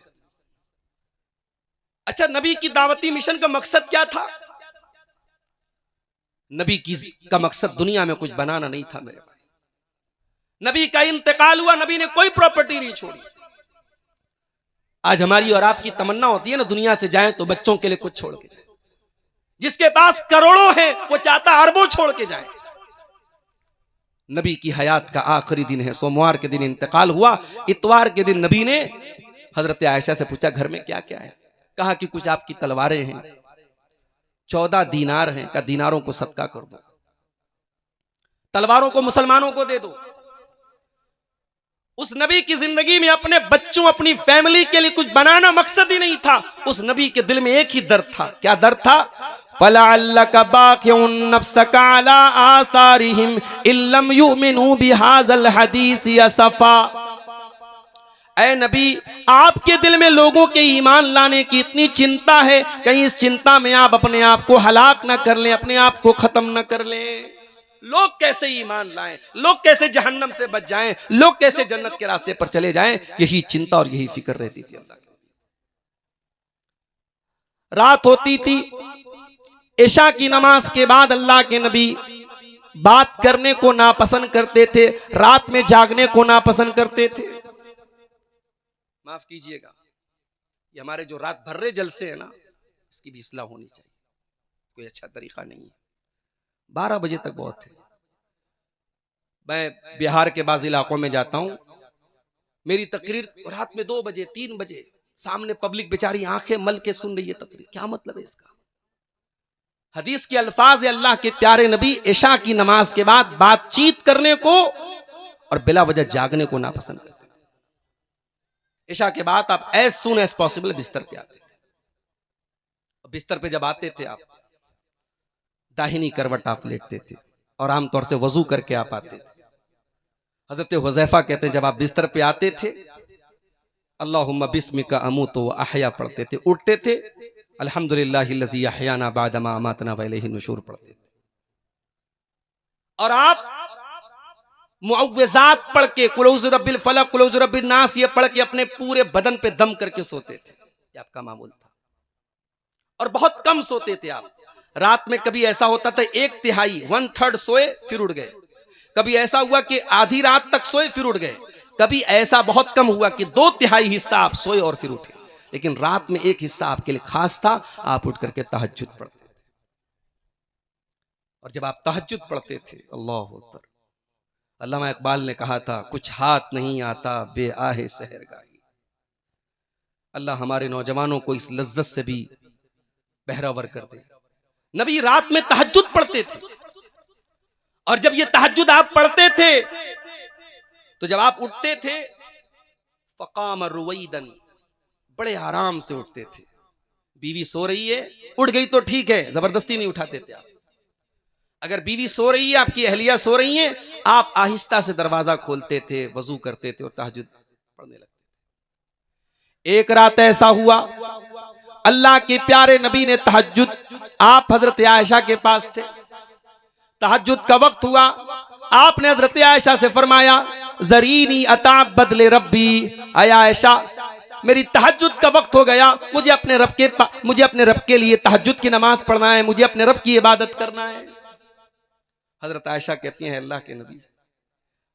अच्छा, नबी की दावती मिशन का मकसद क्या था? नबी का मकसद दुनिया में कुछ बनाना नहीं था मेरे भाई। नबी का इंतकाल हुआ, नबी ने कोई प्रॉपर्टी नहीं छोड़ी। आज हमारी और आपकी तमन्ना होती है ना, दुनिया से जाएं तो बच्चों के लिए कुछ छोड़ के जाए। जिसके पास करोड़ों हैं वो चाहता अरबों छोड़ के जाए। नबी की हयात का आखिरी दिन है, सोमवार के दिन इंतकाल हुआ। इतवार के दिन नबी ने हजरत आयशा से पूछा घर में क्या क्या है? कहा कि कुछ आपकी तलवारें हैं, 14 दीनार हैं, का दीनारों को सदका कर दो, तलवारों को मुसलमानों को दे दो। उस नबी की जिंदगी में अपने बच्चों, अपनी फैमिली के लिए कुछ बनाना मकसद ही नहीं था। उस नबी के दिल में एक ही दर्द था। क्या दर्द था? फलअल्लका बाक़िउन नफ्सका अला आसारिहिम इल्लम युमिनू बिहाज़ल हदीस असफा। ऐ नबी, आपके दिल में लोगों के ईमान लाने की इतनी चिंता है, कहीं इस चिंता में आप अपने आप को हलाक न कर लें, अपने आप को खत्म न कर लें। लोग कैसे ईमान लाएं, लोग कैसे जहन्नम से बच जाएं, लोग कैसे जन्नत के रास्ते पर चले जाएं, यही चिंता और यही फिक्र रहती थी अल्लाह की। रात होती थी, इशा की नमाज के बाद अल्लाह के नबी बात करने को नापसंद करते थे, रात में जागने को नापसंद करते थे। माफ कीजिएगा, ये हमारे जो रात भर्रे जलसे हैं ना, इसकी भी इस्लाह होनी चाहिए। कोई अच्छा तरीका नहीं है। 12 बजे तक बहुत है। मैं बिहार के बाज़ इलाकों में जाता हूं, मेरी तकरीर रात में 2 बजे 3 बजे, सामने पब्लिक बेचारी आंखें मल के सुन रही है तकरीर। क्या मतलब है इसका? हदीस के अल्फाज है, अल्लाह के प्यारे नबी इशा की नमाज के बाद बातचीत करने को और बिला वजह जागने को नापसंद करते थे। इशा के बाद आप एज सून एज पॉसिबल बिस्तर पे आते थे। बिस्तर पे जब आते थे, आप दाहिनी करवट आप लेटते थे और आमतौर से वजू करके आप आते थे। हजरत हुज़ैफा कहते हैं, जब आप बिस्तर पे आते थे, अल्लाहुम्मा बिस्मिका अमूतु व अहया पढ़ते थे, उठते थे अल्हम्दुलिल्लाहिल्लज़ी अहयाना बअदमा अमातना व इलैहि नुशूर पढ़ते थे। और आप मुअव्विज़ात पढ़ के, कुल औज़ु बिरब्बिल फलक, कुल औज़ु बिरब्बिन नास, ये पढ़ के अपने पूरे बदन पे दम करके सोते थे। ये आपका मामूल था। और बहुत कम सोते थे आप। रात में कभी ऐसा होता था 1/3 1/3 सोए फिर उठ गए, कभी ऐसा हुआ कि आधी रात तक सोए फिर उठ गए, कभी ऐसा बहुत कम हुआ कि 2/3 हिस्सा आप सोए और फिर उठे। लेकिन रात में एक हिस्सा आपके लिए खास था, आप उठ करके तहज्जुद पढ़ते थे। और जब आप तहज्जुद पढ़ते थे, अल्लाहु अकबर, अल्लामा इकबाल ने कहा था, कुछ हाथ नहीं आता बे आहे सहरगाही। अल्लाह हमारे नौजवानों को इस लज्जत से भी बहरावर कर दे। नबी रात में तहज्जुद पढ़ते थे, और जब ये तहज्जुद आप पढ़ते थे तो जब आप उठते थे, फ़क़ाम रुवैदन, बड़े आराम से उठते थे। बीवी सो रही है, उठ गई तो ठीक है, जबरदस्ती नहीं उठाते थे आप। अगर बीवी सो रही है, आपकी अहलिया सो रही हैं, आप आहिस्ता से दरवाजा खोलते थे, वजू करते थे और तहज्जुद पढ़ने लगते थे। एक रात ऐसा हुआ, अल्लाह के प्यारे नबी ने तहज्जुद, आप हजरत आयशा के पास थे, तहज्जुद का वक्त हुआ, आपने हजरत आयशा से फरमाया, ज़रीनी अता बदले रब्बी, आया आयशा मेरी तहज्जुद का वक्त हो गया, मुझे अपने रब के लिए तहज्जुद की नमाज पढ़ना है, मुझे अपने रब की इबादत करना है। हजरत आयशा कहती हैं, अल्लाह के नबी,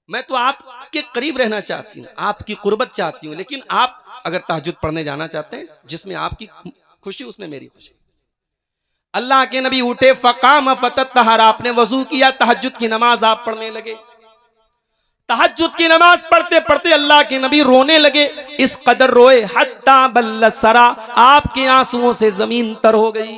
मैं तो आपके करीब रहना चाहती हूँ, आपकी कुर्बत चाहती हूँ, लेकिन आप अगर तहज्जुद पढ़ने जाना चाहते हैं जिसमें आपकी खुशी उसमें मेरी खुशी। अल्लाह के नबी उठे, फकाम फततहर, आपने वजू किया, तहज्जुद की नमाज आप पढ़ने लगे। तहज्जुद की नमाज पढ़ते पढ़ते अल्लाह के नबी रोने लगे, इस कदर रोए हत्ता बल्लत सरा, आपके आंसुओं से जमीन तर हो गई।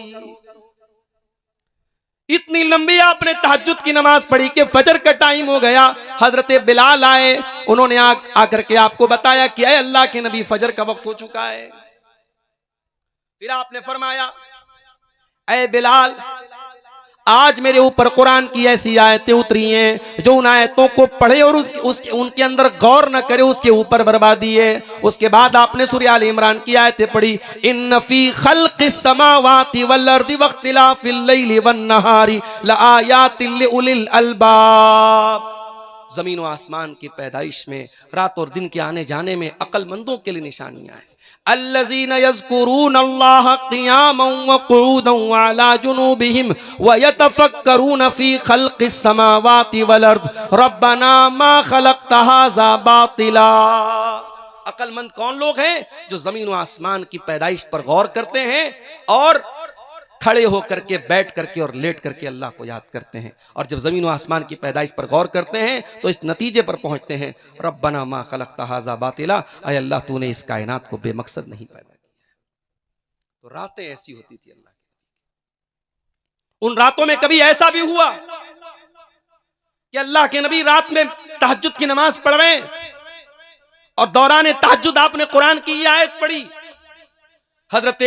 इतनी लंबी आपने तहज्जुद की नमाज पढ़ी कि फजर का टाइम हो गया। हजरत बिलाल आए, उन्होंने आकर के आपको बताया कि ऐ अल्लाह के नबी फजर का वक्त हो चुका है। फिर आपने फरमाया, ऐ बिलाल, आज मेरे ऊपर कुरान की ऐसी आयतें उतरी हैं, जो उन आयतों को पढ़े और उनके अंदर गौर न करे उसके ऊपर बर्बादी है। उसके बाद आपने सूरह आल इमरान की आयतें पढ़ी, इन्न फी खल्क़िस समावाति वल अर्दि वख्तिलाफिल लैलि वन नहारी लआयातिल लिउलिल अलबाब। जमीन व आसमान की पैदाइश में, रात और दिन के आने जाने में अक्लमंदों के लिए निशानियां हैं। अल्लज़ीना यज़कुरून अल्लाह क़ियामन व क़ुऊदन व अला जुनूबिहिम व यतफ़क्करून फ़ी ख़ल्क़िस समावाति वल अर्द रब्बना मा ख़लक़्त हाज़ा बातिला। अक्लमंद कौन लोग हैं? जो जमीन व आसमान की पैदाइश पर गौर करते हैं और खड़े होकर के, बैठ करके और लेट करके अल्लाह को याद करते हैं। और जब जमीन व आसमान की पैदाइश पर गौर करते हैं तो इस नतीजे पर पहुंचते हैं, रब्बना मा खलक़्त हाज़ा बातिला, अय अल्लाह तूने इस कायनात को बेमकसद नहीं पैदा किया। तो रातें ऐसी होती थी अल्लाह की। उन रातों में कभी ऐसा भी हुआ कि अल्लाह के नबी रात में तहज्जुद की नमाज पढ़ रहे हैं और दौरान तहज्जुद आपने कुरान की आयत पढ़ी। हजरत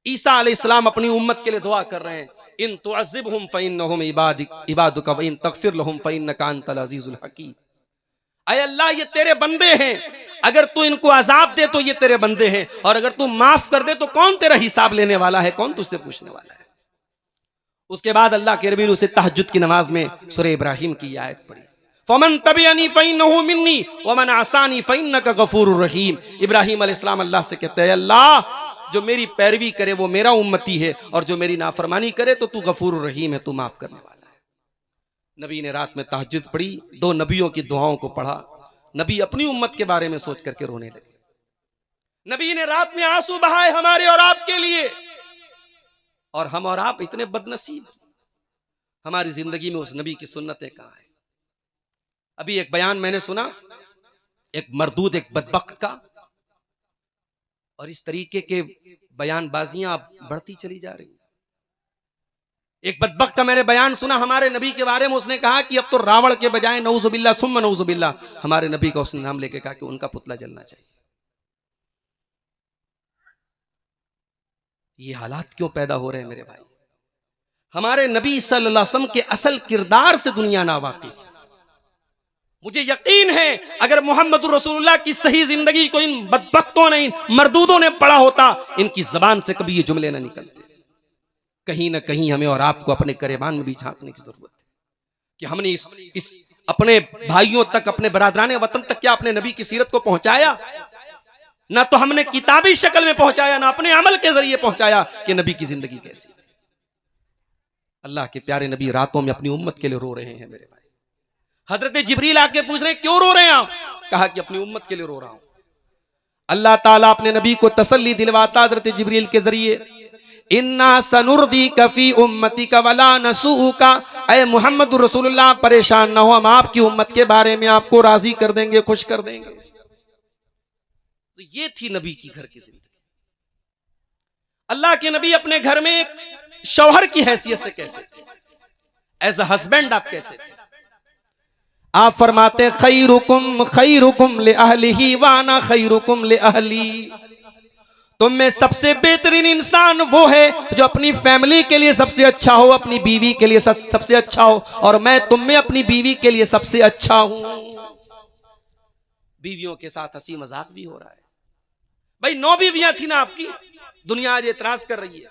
ईसा अलैहिस्सलाम अपनी उम्मत के लिए दुआ कर रहे हैं, इन तुअज़्ज़िबहुम फ़इन्नहुम इबादुका व इन तग़फ़िर लहुम फ़इन्नका अंतल अज़ीज़ुल हकीम। ऐ अल्लाह, ये तेरे बंदे हैं, अगर तू इनको अजाब दे तो ये तेरे बंदे हैं, और अगर तू माफ कर दे तो कौन तेरा हिसाब लेने वाला है, कौन तुझसे पूछने वाला है। उसके बाद अल्लाह के नबी ने उसे तहज्जुद की नमाज में सूरह इब्राहिम की आयत पढ़ी, फमन तबिअनी फ़इन्नहु मिन्नी व मन असानी फ़इन्नका गफ़ूरुर रहीम। इब्राहिम अलैहिस्सलाम अल्लाह से कहते हैं, अल्लाह, जो मेरी पैरवी करे वो मेरा उम्मती है, और जो मेरी नाफरमानी करे तो तू गफूर रहीम है, तू माफ करने वाला है। नबी ने रात में तहज्जुद पढ़ी, दो नबियों की दुआओं को पढ़ा। नबी अपनी उम्मत के बारे में सोच करके रोने लगे। नबी ने रात में आंसू बहाए हमारे और आपके लिए, और हम और आप इतने बदनसीब, हमारी जिंदगी में उस नबी की सुन्नतें कहां है। अभी एक बयान मैंने सुना, एक मरदूद, एक बदबख्त का, और इस तरीके के बयानबाजियां बढ़ती चली जा रही। एक बदबख्त का मैंने बयान सुना हमारे नबी के बारे में, उसने कहा कि अब तो रावण के बजाय नऊजुबिल्लाह सुम्मा नऊजुबिल्लाह, हमारे नबी का उसने नाम लेके कहा कि उनका पुतला जलना चाहिए। ये हालात क्यों पैदा हो रहे हैं मेरे भाई? हमारे नबी सल्लल्लाहु अलैहि वसल्लम के असल किरदार से दुनिया नावाकिफ। मुझे यकीन है अगर मोहम्मद रसूलुल्लाह की सही जिंदगी को इन बदबख्तों ने, इन मरदूदों ने पढ़ा होता, इनकी जबान से कभी ये जुमले ना निकलते। कहीं ना कहीं हमें और आपको अपने करेबान में भी झांकने की जरूरत है कि हमने इस अपने भाइयों तक, अपने बरादराने वतन तक क्या अपने नबी की सीरत को पहुंचाया? ना तो हमने किताबी शक्ल में पहुंचाया, ना अपने अमल के जरिए पहुंचाया कि नबी की जिंदगी कैसी थी। अल्लाह के प्यारे नबी रातों में अपनी उम्मत के लिए रो रहे हैं मेरे भाई। हजरत जिब्रील आके पूछ रहे हैं, क्यों रो रहे हैं आप? कहा कि अपनी उम्मत के लिए रो रहा हूं। अल्लाह ताला अपने नबी को तसल्ली दिलवाता हजरत जिब्रील के जरिए, इन्ना सनुर्दीका फी उम्मतिका वला नसूका, ऐ मोहम्मद रसूलुल्लाह परेशान ना हो, हम आपकी उम्मत के बारे में आपको राजी कर देंगे, खुश कर देंगे। तो ये थी नबी की घर की जिंदगी। अल्लाह के नबी अपने घर में एक शौहर की हैसियत से कैसे थे, एज अ हस्बैंड आप कैसे थे? आप फरमाते खैरुकुम खैरुकुम ले अहलिही वाना खैरुकुम ले अहली। तुम में सबसे बेहतरीन इंसान वो है जो अपनी फैमिली के लिए सबसे अच्छा हो, अपनी बीवी के लिए सबसे अच्छा हो, और मैं तुम में अपनी बीवी के लिए सबसे अच्छा हूं। बीवियों के साथ हंसी मजाक भी हो रहा है। भाई 9 बीवियां थी ना आपकी, दुनिया आज एतराज कर रही है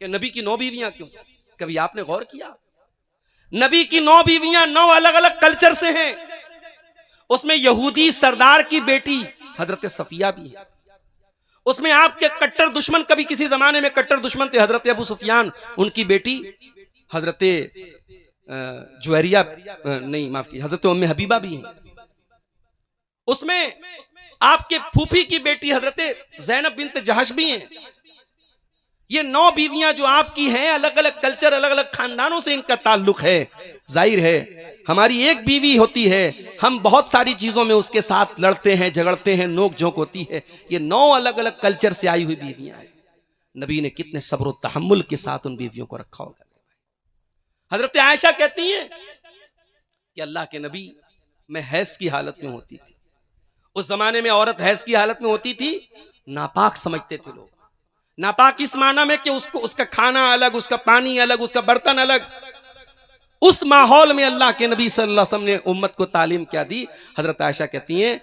कि नबी की 9 बीवियां क्यों थी? कभी आपने गौर किया? नबी की 9 बीवियां 9 अलग अलग कल्चर से हैं। उसमें यहूदी सरदार की बेटी हजरत सफिया भी है। उसमें आपके कट्टर दुश्मन, कभी किसी जमाने में कट्टर दुश्मन थे हजरत अबू सुफियान, उनकी बेटी हजरत जुवैरिया, नहीं माफ की, हजरत उम्मे हबीबा भी है। उसमें आपके फूफी की बेटी हजरत ज़ैनब बिन्त जहश भी हैं। ये 9 बीवियां जो आपकी हैं, अलग अलग कल्चर, अलग अलग खानदानों से इनका ताल्लुक है। जाहिर है हमारी एक बीवी होती है, हम बहुत सारी चीजों में उसके साथ लड़ते हैं, झगड़ते हैं, नोक झोंक होती है। ये 9 अलग अलग कल्चर से आई हुई बीवियां हैं। नबी ने कितने सब्र और तहम्मुल के साथ उन बीवियों को रखा होगा। हजरत आयशा कहती हैं कि अल्लाह के नबी, मैं हैज की हालत में होती थी। उस जमाने में औरत हैज की हालत में होती थी, नापाक समझते थे लोग। नापाक इस माना में कि उसका खाना अलग, उसका पानी अलग, उसका बर्तन अलग। उस माहौल में अल्लाह के नबी सल्लल्लाहु अलैहि वसल्लम ने उम्मत को तालीम क्या दी। हजरत आयशा कहती हैं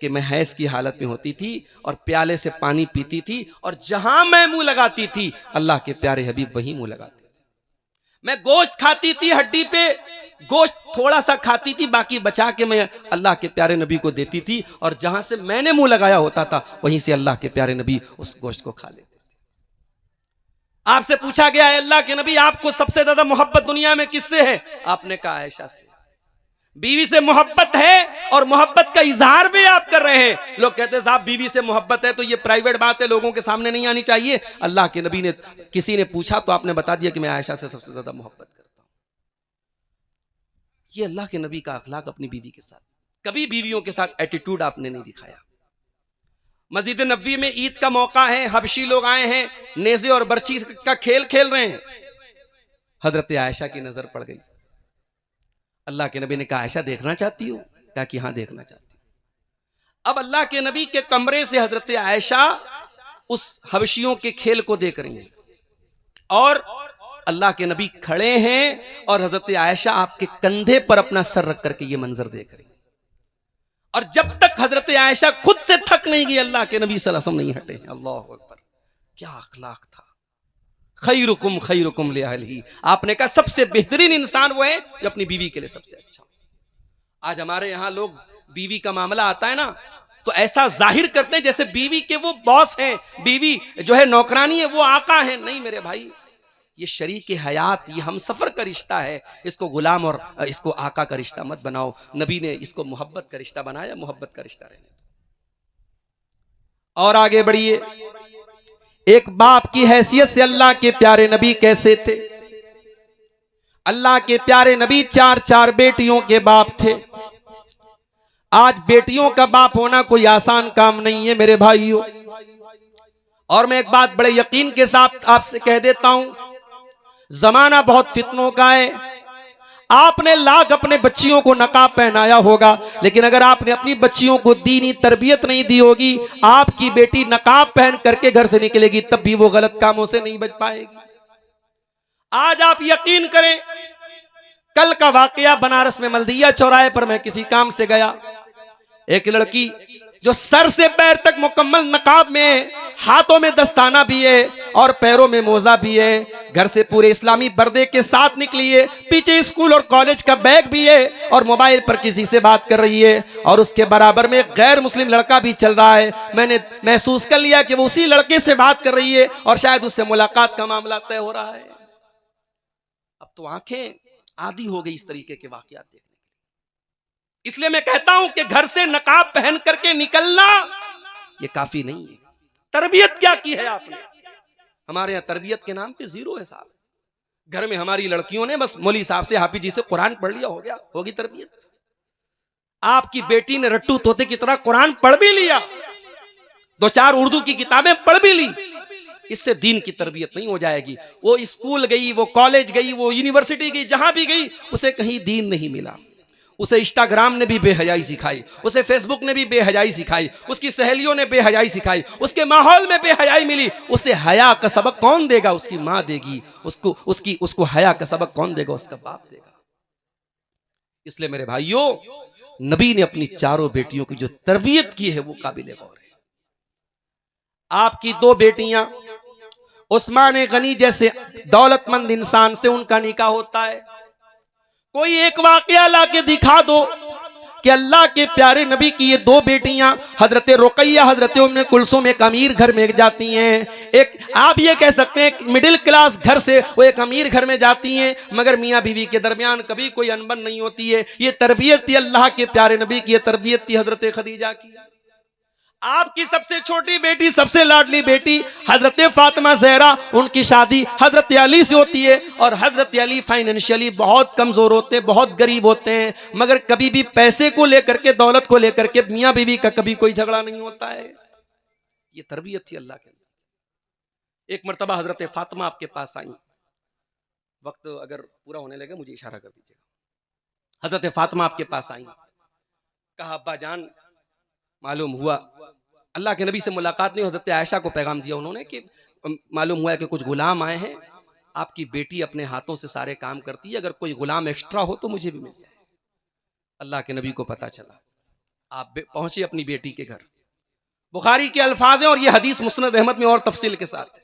कि मैं हैज की हालत में होती थी और प्याले से पानी पीती थी, और जहां मैं मुंह लगाती थी अल्लाह के प्यारे हबीब वही मुंह लगाते थे। मैं गोश्त खाती थी, हड्डी पे गोश्त थोड़ा सा खाती थी, बाकी बचा के मैं अल्लाह के प्यारे नबी को देती थी, और जहां से मैंने मुंह लगाया होता था वहीं से अल्लाह के प्यारे नबी उस गोश्त को खा लेते थे। आपसे पूछा गया है अल्लाह के नबी, आपको सबसे ज्यादा मोहब्बत दुनिया में किससे है? आपने कहा आयशा से। बीवी से मोहब्बत है और मोहब्बत का इजहार भी आप कर रहे हैं। लोग कहते हैं साहब बीवी से मोहब्बत है तो ये प्राइवेट बात है, लोगों के सामने नहीं आनी चाहिए। अल्लाह के नबी ने, किसी ने पूछा तो आपने बता दिया कि मैं आयशा से सबसे ज्यादा मोहब्बत करता हूं। ये अल्लाह के नबी का अखलाक अपनी बीवी के साथ। कभी बीवियों के साथ एटीट्यूड आपने नहीं दिखाया। मस्जिद नबवी में ईद का मौका है, हबशी लोग आए हैं, नेज़े और बर्छी का खेल खेल रहे हैं। हजरत आयशा की नजर पड़ गई। अल्लाह के नबी ने कहा आयशा देखना चाहती हो? कहा कि हाँ देखना चाहती हूं। अब अल्लाह के नबी के कमरे से हजरत आयशा उस हबशियों के खेल को देख रही हैं, और अल्लाह के नबी खड़े हैं और हजरत आयशा आपके कंधे पर अपना सर रख करके ये मंजर देख रही हैं। और जब तक हजरत आयशा खुद से थक नहीं गई, अल्लाह के नबी सल्लल्लाहु अलैहि वसल्लम नहीं हटे। अल्लाह अकबर, क्या अखलाक था। खैरुकुम खैरुकुम लिअहलिही, आपने कहा सबसे बेहतरीन इंसान वो है जो अपनी बीवी के लिए सबसे अच्छा। आज हमारे यहां लोग बीवी का मामला आता है ना तो ऐसा जाहिर करते हैं जैसे बीवी के वो बॉस हैं, बीवी जो है नौकरानी है, वो आका है। नहीं मेरे भाई, ये शरीक हयात, ये हम सफर का रिश्ता है। इसको गुलाम और इसको आका का रिश्ता मत बनाओ। नबी ने इसको मोहब्बत का रिश्ता बनाया, मोहब्बत का रिश्ता रहने दो। और आगे बढ़िए, एक बाप की हैसियत से अल्लाह के प्यारे नबी कैसे थे? अल्लाह के प्यारे नबी 4 बेटियों के बाप थे। आज बेटियों का बाप होना कोई आसान काम नहीं है मेरे भाइयों। और मैं एक बात बड़े यकीन के साथ आपसे कह देता हूं, जमाना बहुत फितनों का है। आपने लाख अपने बच्चियों को नकाब पहनाया होगा, लेकिन अगर आपने अपनी बच्चियों को दीनी तरबियत नहीं दी होगी, आपकी बेटी नकाब पहन करके घर से निकलेगी तब भी वो गलत कामों से नहीं बच पाएगी। आज आप यकीन करें, कल का वाकया बनारस में मल्दिया चौराहे पर मैं किसी काम से गया। एक लड़की जो सर से पैर तक मुकम्मल नकाब में, हाथों में दस्ताना भी है और पैरों में मोजा भी है, घर से पूरे इस्लामी पर्दे के साथ निकली है, पीछे स्कूल और कॉलेज का बैग भी है और मोबाइल पर किसी से बात कर रही है, और उसके बराबर में एक गैर मुस्लिम लड़का भी चल रहा है। मैंने महसूस कर लिया कि वो उसी लड़के से बात कर रही है और शायद उससे मुलाकात का मामला तय हो रहा है। अब तो आंखें आदी हो गई इस तरीके के वाकयात देखने। इसलिए मैं कहता हूं कि घर से नकाब पहन करके निकलना ये काफी नहीं है। तरबियत क्या की है आपने? हमारे यहां तरबियत के नाम पे जीरो है साहब। घर में हमारी लड़कियों ने बस मौलवी साहब से, हाफिज जी से कुरान पढ़ लिया, हो गया, होगी तरबियत। आपकी बेटी ने रट्टू तोते की तरह कुरान पढ़ भी लिया, 2-4 उर्दू की किताबें पढ़ भी ली, इससे दीन की तरबियत नहीं हो जाएगी। वो स्कूल गई, वो कॉलेज गई, वो यूनिवर्सिटी गई, जहां भी गई उसे कहीं दीन नहीं मिला। उसे इंस्टाग्राम ने भी बेहयाई सिखाई, उसे फेसबुक ने भी बेहयाई सिखाई, उसकी सहेलियों ने बेहयाई सिखाई, उसके माहौल में बेहयाई मिली। उसे हया का सबक कौन देगा? उसकी माँ देगी। उसको हया का सबक कौन देगा? उसका बाप देगा। इसलिए मेरे भाइयों, नबी ने अपनी 4 बेटियों की जो तरबियत की है वो काबिल गौर है। आपकी 2 बेटियां उस्मान गनी जैसे दौलतमंद इंसान से उनका निकाह होता है। कोई एक वाकया ला के दिखा दो कि अल्लाह के प्यारे नबी की ये 2 बेटियां हजरत रुकैया, हजरत उम्मे कुलसूम एक अमीर घर में जाती हैं। एक आप ये कह सकते हैं मिडिल क्लास घर से वो एक अमीर घर में जाती हैं, मगर मियाँ बीवी के दरमियान कभी कोई अनबन नहीं होती है। ये तरबियत थी अल्लाह के प्यारे नबी की, ये तरबियत थी हजरत खदीजा की। आपकी सबसे छोटी बेटी, सबसे लाडली बेटी हजरत फातिमा ज़हरा, उनकी शादी हजरत अली से होती है। और हजरत अली फाइनेंशियली बहुत कमजोर होते हैं, बहुत गरीब होते हैं, मगर कभी भी पैसे को लेकर के, दौलत को लेकर के मियाँ बीवी का कभी कोई झगड़ा नहीं होता है। ये तरबियत थी अल्लाह के। एक मरतबा हजरत फातिमा आपके पास आई, वक्त अगर पूरा होने लगे मुझे इशारा कर दीजिएगा। हजरत फातिमा आपके पास आई, कहा अब्बा जान, मालूम हुआ अल्लाह के नबी से मुलाकात नहीं, हजरत आयशा को पैगाम दिया उन्होंने कि मालूम हुआ है कि कुछ गुलाम आए हैं, आपकी बेटी अपने हाथों से सारे काम करती है, अगर कोई गुलाम एक्स्ट्रा हो तो मुझे भी मिल जाए। अल्लाह के नबी को पता चला, आप पहुंचे अपनी बेटी के घर। बुखारी के अल्फाज हैं और ये हदीस मुस्नद अहमद में और तफसील के साथ।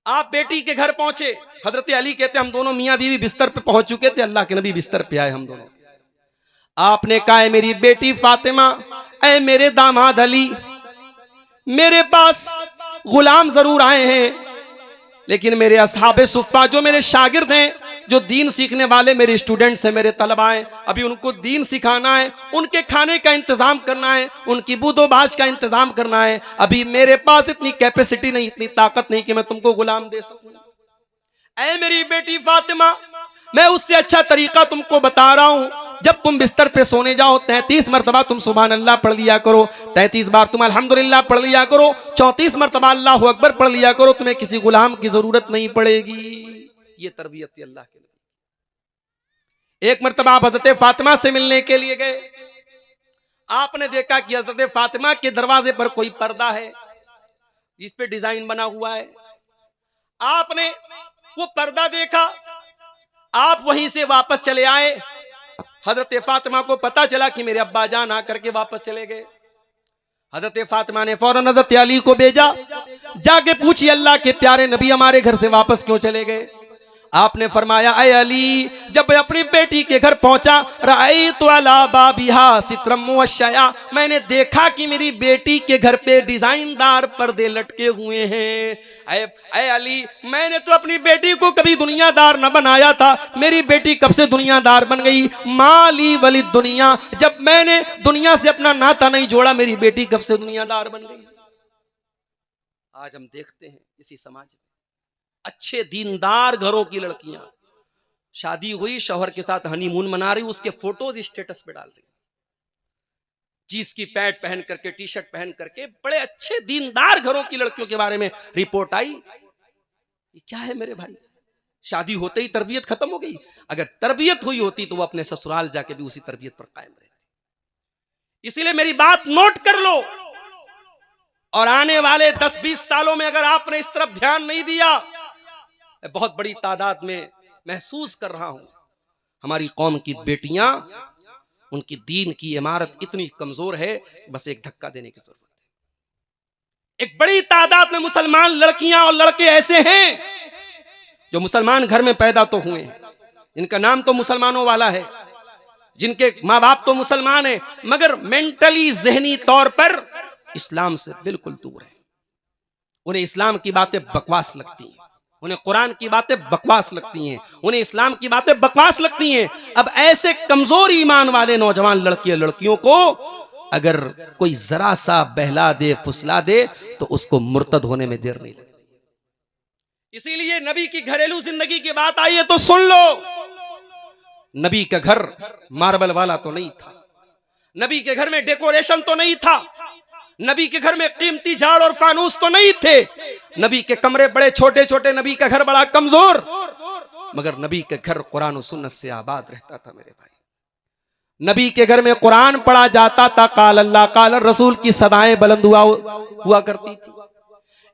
आप बेटी के घर पहुंचे, हजरत अली कहते हम दोनों मियाँ बीवी बिस्तर पे पहुंच चुके थे, अल्लाह के नबी बिस्तर पे आए हम दोनों। आपने कहा है मेरी बेटी फातिमा, ऐ मेरे दामाद अली, मेरे पास गुलाम जरूर आए हैं, लेकिन मेरे असहाबे सुफ़ा जो मेरे शागिर्द हैं, जो दीन सीखने वाले मेरे स्टूडेंट्स हैं, मेरे तलबा हैं, अभी उनको दीन सिखाना है, उनके खाने का इंतजाम करना है, उनकी बूदोबाश का इंतजाम करना है। अभी मेरे पास इतनी कैपेसिटी नहीं, इतनी ताकत नहीं कि मैं तुमको गुलाम दे सकूं। ऐ मेरी बेटी फातिमा, मैं उससे अच्छा तरीका तुमको बता रहा हूं। जब तुम बिस्तर पे सोने जाओ 33 मरतबा तुम सुभान अल्लाह पढ़ लिया करो, 33 बार तुम अल्हम्दुलिल्लाह पढ़ लिया करो, 34 मरतबा अल्लाहु अकबर पढ़ लिया करो, तुम्हें किसी गुलाम की जरूरत नहीं पड़ेगी। ये तरबियत थी अल्लाह के नबी। एक मरतबा आप हजरत फातिमा से मिलने के लिए गए, आपने देखा कि हजरत फातिमा के दरवाजे पर कोई पर्दा है, इस पे डिजाइन बना हुआ है। आपने वो पर्दा देखा, आप वहीं से वापस चले आए। हजरत फातिमा को पता चला कि मेरे अब्बा जान आकर के वापस चले गए। हजरत फातिमा ने फौरन हजरत अली को भेजा, जाके पूछिए अल्लाह के प्यारे नबी हमारे घर से वापस क्यों चले गए। आपने फरमाया ऐ अली, जब मैं अपनी बेटी के घर पहुंचा, राइतु अला बाबिहा सित्रम मुवश्शया, मैंने देखा कि मेरी बेटी के घर पे डिजाइनदार पर्दे लटके हुए हैं। ऐ अली, मैंने तो अपनी बेटी को कभी दुनियादार न बनाया था, मेरी बेटी कब से दुनियादार बन गई। माली वली दुनिया, जब मैंने दुनिया से अपना नाता नहीं जोड़ा, मेरी बेटी कब से दुनियादार बन गई। आज हम देखते हैं इसी समाज में अच्छे दीनदार घरों की लड़कियां शादी हुई, शौहर के साथ हनीमून मना रही, उसके फोटोज स्टेटस पे डाल रही, जींस की पैंट पहन करके, टी शर्ट पहन करके। बड़े अच्छे दीनदार घरों की लड़कियों के बारे में रिपोर्ट आई। ये क्या है मेरे भाई, शादी होते ही तरबियत खत्म हो गई। अगर तरबियत हुई होती तो वो अपने ससुराल जाके भी उसी तरबियत पर कायम रहती। इसीलिए मेरी बात नोट कर लो, और आने वाले 10-20 सालों में अगर आपने इस तरफ ध्यान नहीं दिया, बहुत बड़ी तादाद में महसूस कर रहा हूं हमारी कौम की बेटियां, उनकी दीन की इमारत इतनी कमजोर है, बस एक धक्का देने की जरूरत है। एक बड़ी तादाद में मुसलमान लड़कियां और लड़के ऐसे हैं जो मुसलमान घर में पैदा तो हुए हैं, इनका नाम तो मुसलमानों वाला है, जिनके माँ बाप तो मुसलमान हैं, मगर मेंटली जहनी तौर पर इस्लाम से बिल्कुल दूर है। उन्हें इस्लाम की बातें बकवास लगती हैं, उन्हें कुरान की बातें बकवास लगती हैं, उन्हें इस्लाम की बातें बकवास लगती हैं। अब ऐसे कमजोर ईमान वाले नौजवान लड़कियों को अगर कोई जरा सा बहला दे, फुसला दे, तो उसको मुर्तद होने में देर नहीं लगती। इसीलिए नबी की घरेलू जिंदगी की बात आई है तो सुन लो। नबी का घर मार्बल वाला तो नहीं था, नबी के घर में डेकोरेशन तो नहीं था, नबी के घर में कीमती झाड़ और फानूस तो नहीं थे, नबी के कमरे बड़े छोटे छोटे, नबी का घर बड़ा कमजोर, मगर नबी के घर कुरान और सुन्नत से आबाद रहता था मेरे भाई। नबी के घर में कुरान पढ़ा जाता था, काल अल्लाह काल रसूल की सदाएं बुलंद हुआ करती थी।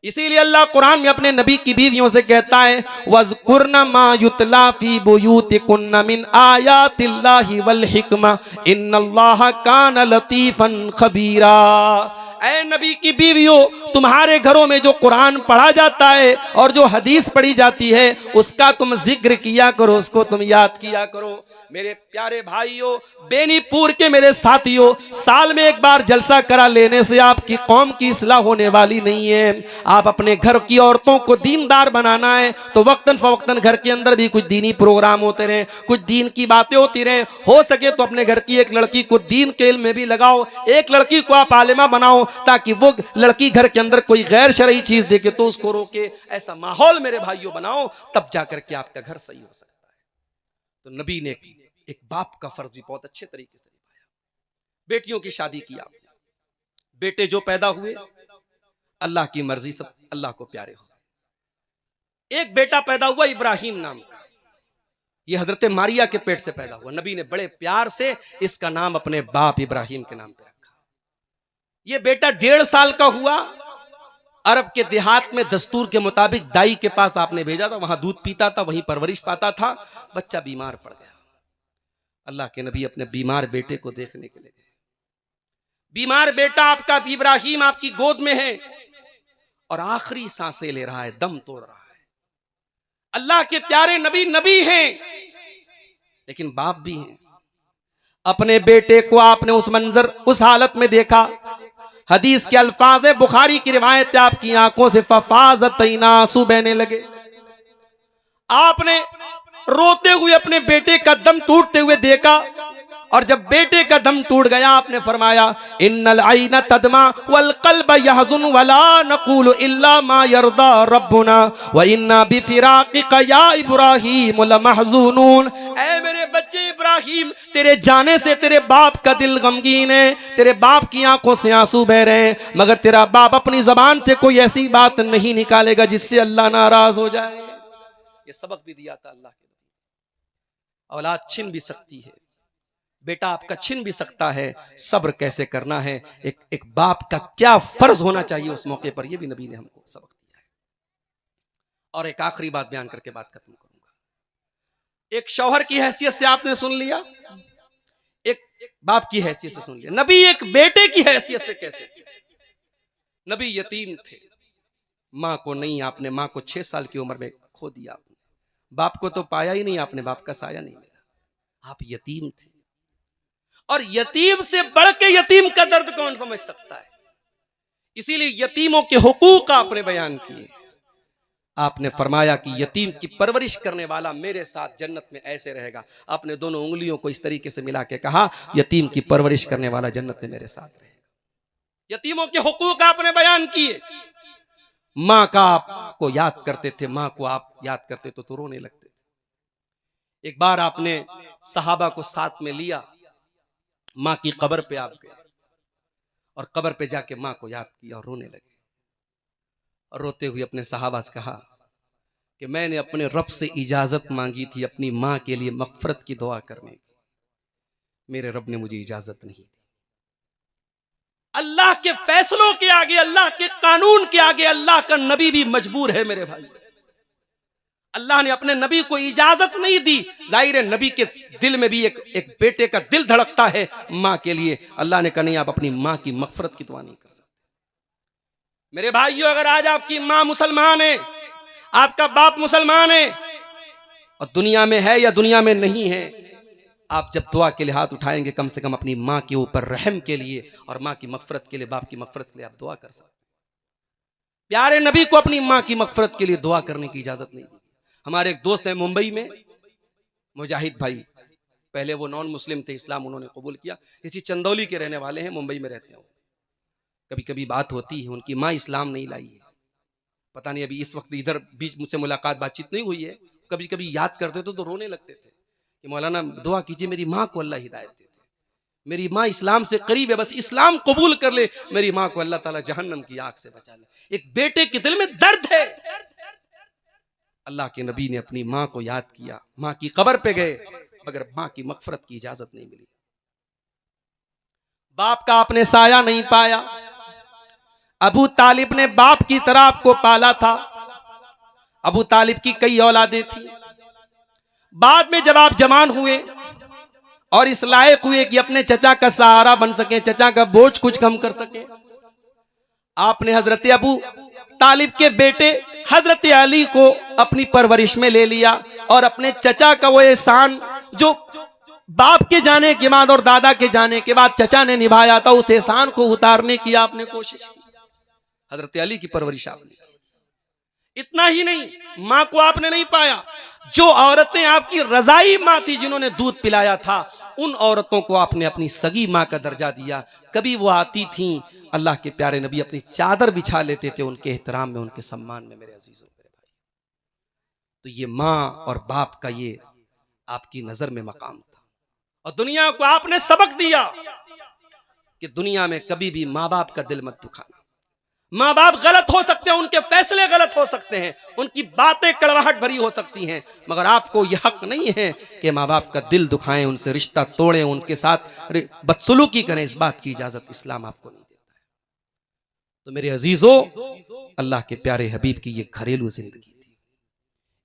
इसीलिए अल्लाह कुरान में अपने नबी की बीवियों से कहता है, वज़कुरना मा युतला फी बुयूतिकुन्ना मिन आयातिल्लाहि वल हिकमा इन्नल्लाहा कान लतीफन खबीरा। ऐ नबी की बीवियों, तुम्हारे घरों में जो कुरान पढ़ा जाता है और जो हदीस पढ़ी जाती है उसका तुम जिक्र किया करो, उसको तुम याद किया करो। मेरे प्यारे भाइयों, बेनीपुर के मेरे साथियों, साल में एक बार जलसा करा लेने से आपकी कौम की इस्लाह होने वाली नहीं है। आप अपने घर की औरतों को दीनदार बनाना है तो वक्तन फवक्तन घर के अंदर भी कुछ दीनी प्रोग्राम होते रहे, कुछ दीन की बातें होती रहे। हो सके तो अपने घर की एक लड़की को दीन के इल्म में भी लगाओ, एक लड़की को आप आलिमा बनाओ ताकि वो लड़की घर के अंदर कोई गैर शरई चीज देखे तो उसको रोके। ऐसा माहौल मेरे भाइयों बनाओ, तब जाकर के आपका घर सही हो सकता है। तो नबी ने एक बाप का फर्ज भी बहुत अच्छे तरीके से निभाया। बेटियों की शादी किया, बेटे जो पैदा हुए अल्लाह की मर्जी, सब अल्लाह को प्यारे हो। एक बेटा पैदा हुआ इब्राहिम नाम का, यह हजरत मारिया के पेट से पैदा हुआ। नबी ने बड़े प्यार से इसका नाम अपने बाप इब्राहिम के नाम पे रखा। यह बेटा 1.5 साल का हुआ, अरब के देहात में दस्तूर के मुताबिक दाई के पास आपने भेजा था, वहां दूध पीता था, वहीं परवरिश पाता था। बच्चा बीमार पड़ गया। अल्लाह के नबी अपने बीमार बेटे को देखने के लिए गए। बीमार बेटा आपका इब्राहिम आपकी गोद में है और आखिरी सांसें ले रहा है, दम तोड़ रहा है। अल्लाह के प्यारे नबी नबी हैं लेकिन बाप भी हैं। अपने बेटे को आपने उस मंजर, उस हालत में देखा। हदीस के अल्फाज है, बुखारी की रिवायत, आपकी आंखों से फफाज़तैन आंसू बहने लगे। आपने रोते हुए अपने बेटे का दम टूटते हुए देखा और जब बेटे का दम टूट गया आपने फरमाया, इन्नल आइना तदमा वल कल्ब यहज़ुन वला नक़ूलु इल्ला मा यरदा रब्बुना व इन्ना बिफिराक़िका या इब्राहीम लमहज़ूनून। ऐ मेरे बच्चे इब्राहिम, तेरे जाने से तेरे बाप का दिल गमगीन है, तेरे बाप की आंखों से आंसू बह रहे हैं, मगर तेरा बाप अपनी जबान से कोई ऐसी बात नहीं निकालेगा जिससे अल्लाह नाराज हो जाए। ये सबक भी दिया था अल्लाह के। औलाद छिन भी सकती है, बेटा आपका छिन भी सकता है, सब्र कैसे करना है, एक बाप का क्या फर्ज होना चाहिए उस मौके पर, यह भी नबी ने हमको सबक दिया है। और एक आखिरी बात बयान करके बात खत्म करूंगा। एक शौहर की हैसियत से आपने सुन लिया, एक बाप की हैसियत से सुन लिया। नबी एक बेटे की हैसियत से कैसे थे? नबी यतीम थे, मां को नहीं, आपने मां को 6 साल की उम्र में खो दिया। आपने बाप को तो पाया ही नहीं, आपने बाप का साया नहीं मिला। आप यतीम थे और यतीम से बढ़ के यतीम का दर्द कौन समझ सकता है? इसीलिए यतीमों के हुकूक आपने बयान किए। आपने फरमाया कि यतीम की परवरिश करने वाला मेरे साथ जन्नत में ऐसे रहेगा। आपने दोनों उंगलियों को इस तरीके से मिला के कहा, यतीम की परवरिश करने वाला जन्नत में मेरे साथ रहेगा। यतीमों के हुकूक आपने बयान किए। मां का आपको याद करते थे, मां को आप याद करते तो रोने लगते थे। एक बार आपने सहाबा को साथ में लिया, मां की कब्र पे आप गए और कब्र पे जाके मां को याद किया और रोने लगे। और रोते हुए अपने सहाबा से कहा कि मैंने अपने रब से इजाजत मांगी थी अपनी मां के लिए मगफरत की दुआ करने की, मेरे रब ने मुझे इजाजत नहीं दी। अल्लाह के फैसलों के आगे, अल्लाह के कानून के आगे अल्लाह का नबी भी मजबूर है मेरे भाई। अल्लाह ने अपने नबी को इजाजत नहीं दी। जाहिर है नबी के दिल में भी एक बेटे का दिल धड़कता है मां के लिए। अल्लाह ने कहा नहीं, आप अपनी मां की मगफरत की दुआ नहीं कर सकते। मेरे भाइयों, अगर आज आपकी मां मुसलमान है, आपका बाप मुसलमान है और दुनिया में है या दुनिया में नहीं है, आप जब दुआ के लिए हाथ उठाएंगे कम से कम अपनी मां के ऊपर रहम के लिए और मां की मगफरत के लिए, बाप की मगफरत के लिए आप दुआ कर सकते। प्यारे नबी को अपनी मां की मगफरत के लिए दुआ करने की इजाजत नहीं दी। हमारे एक दोस्त है मुंबई में, मुजाहिद भाई, पहले वो नॉन मुस्लिम थे, इस्लाम उन्होंने कबूल किया। इसी चंदौली के रहने वाले हैं, मुंबई में रहते हैं। कभी कभी बात होती है, उनकी माँ इस्लाम नहीं लाई है, पता नहीं अभी इस वक्त इधर बीच मुझसे मुलाकात बातचीत नहीं हुई है। कभी कभी याद करते थे तो रोने लगते थे कि मौलाना दुआ कीजिए मेरी माँ को अल्लाह हिदायत दे दे, मेरी माँ इस्लाम से करीब है, बस इस्लाम कबूल कर ले, मेरी माँ को अल्लाह ताला जहन्नम की आग से बचा ले। एक बेटे के दिल में दर्द है। अल्लाह के नबी ने अपनी माँ को याद किया, माँ की कब्र पे गए, मगर माँ की मगफरत की इजाजत नहीं मिली। बाप का आपने साया नहीं पाया। अबू तालिब ने बाप की तरह आपको पाला था। अबू तालिब की कई औलादें थी। बाद में जब आप जवान हुए और इस लायक हुए कि अपने चचा का सहारा बन सके, चचा का बोझ कुछ कम कर सके, आपने हजरत अबू तालिब के बेटे हजरत अली को अपनी परवरिश में ले लिया और अपने चचा का वो एहसान जो बाप के जाने के बाद और दादा के जाने के बाद चचा ने निभाया था, उस एहसान को उतारने की आपने कोशिश की। हजरत अली की परवरिश आपने की। इतना ही नहीं, मां को आपने नहीं पाया, जो औरतें आपकी रजाई मां थी जिन्होंने दूध पिलाया था, उन औरतों को आपने अपनी सगी मां का दर्जा दिया। कभी वो आती थीं, अल्लाह के प्यारे नबी अपनी चादर बिछा लेते थे उनके एहतराम में, उनके सम्मान में। मेरे अजीजों, मेरे भाई, तो ये मां और बाप का ये आपकी नजर में मकाम था। और दुनिया को आपने सबक दिया कि दुनिया में कभी भी मां बाप का दिल मत दुखाना। मां बाप गलत हो सकते हैं, उनके फैसले गलत हो सकते हैं, उनकी बातें कड़वाहट भरी हो सकती हैं, मगर आपको यह हक नहीं है कि मां बाप का दिल दुखाएं, उनसे रिश्ता तोड़ें, उनके साथ बदसलूकी करें। इस बात की इजाजत इस्लाम आपको नहीं देता है। तो मेरे अजीजों, अल्लाह के प्यारे हबीब की ये घरेलू जिंदगी थी।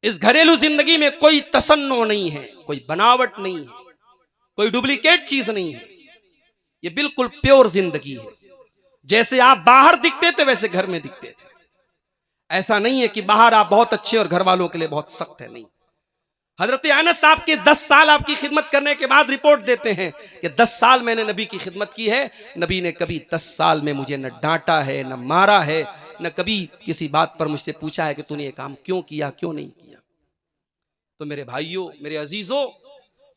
इस घरेलू जिंदगी में कोई तसन्नो नहीं है, कोई बनावट नहीं है, कोई डुप्लीकेट चीज नहीं है। ये बिल्कुल प्योर जिंदगी है। जैसे आप बाहर दिखते थे वैसे घर में दिखते थे। ऐसा नहीं है कि बाहर आप बहुत अच्छे और घर वालों के लिए बहुत सख्त है, नहीं। हजरत अनस साहब के 10 साल आपकी खिदमत करने के बाद रिपोर्ट देते हैं कि 10 साल मैंने नबी की खिदमत की है, नबी ने कभी 10 साल में मुझे न डांटा है, न मारा है, न कभी किसी बात पर मुझसे पूछा है कि तूने ये काम क्यों किया, क्यों नहीं किया। तो मेरे भाइयों, मेरे अजीजों,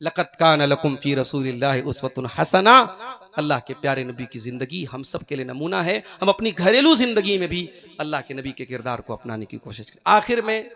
लक़द कान लकुम फी रसूलिल्लाहि उस्वतुन हसना, अल्लाह के प्यारे नबी की जिंदगी हम सब के लिए नमूना है। हम अपनी घरेलू जिंदगी में भी अल्लाह के नबी के किरदार को अपनाने की कोशिश करें। आखिर में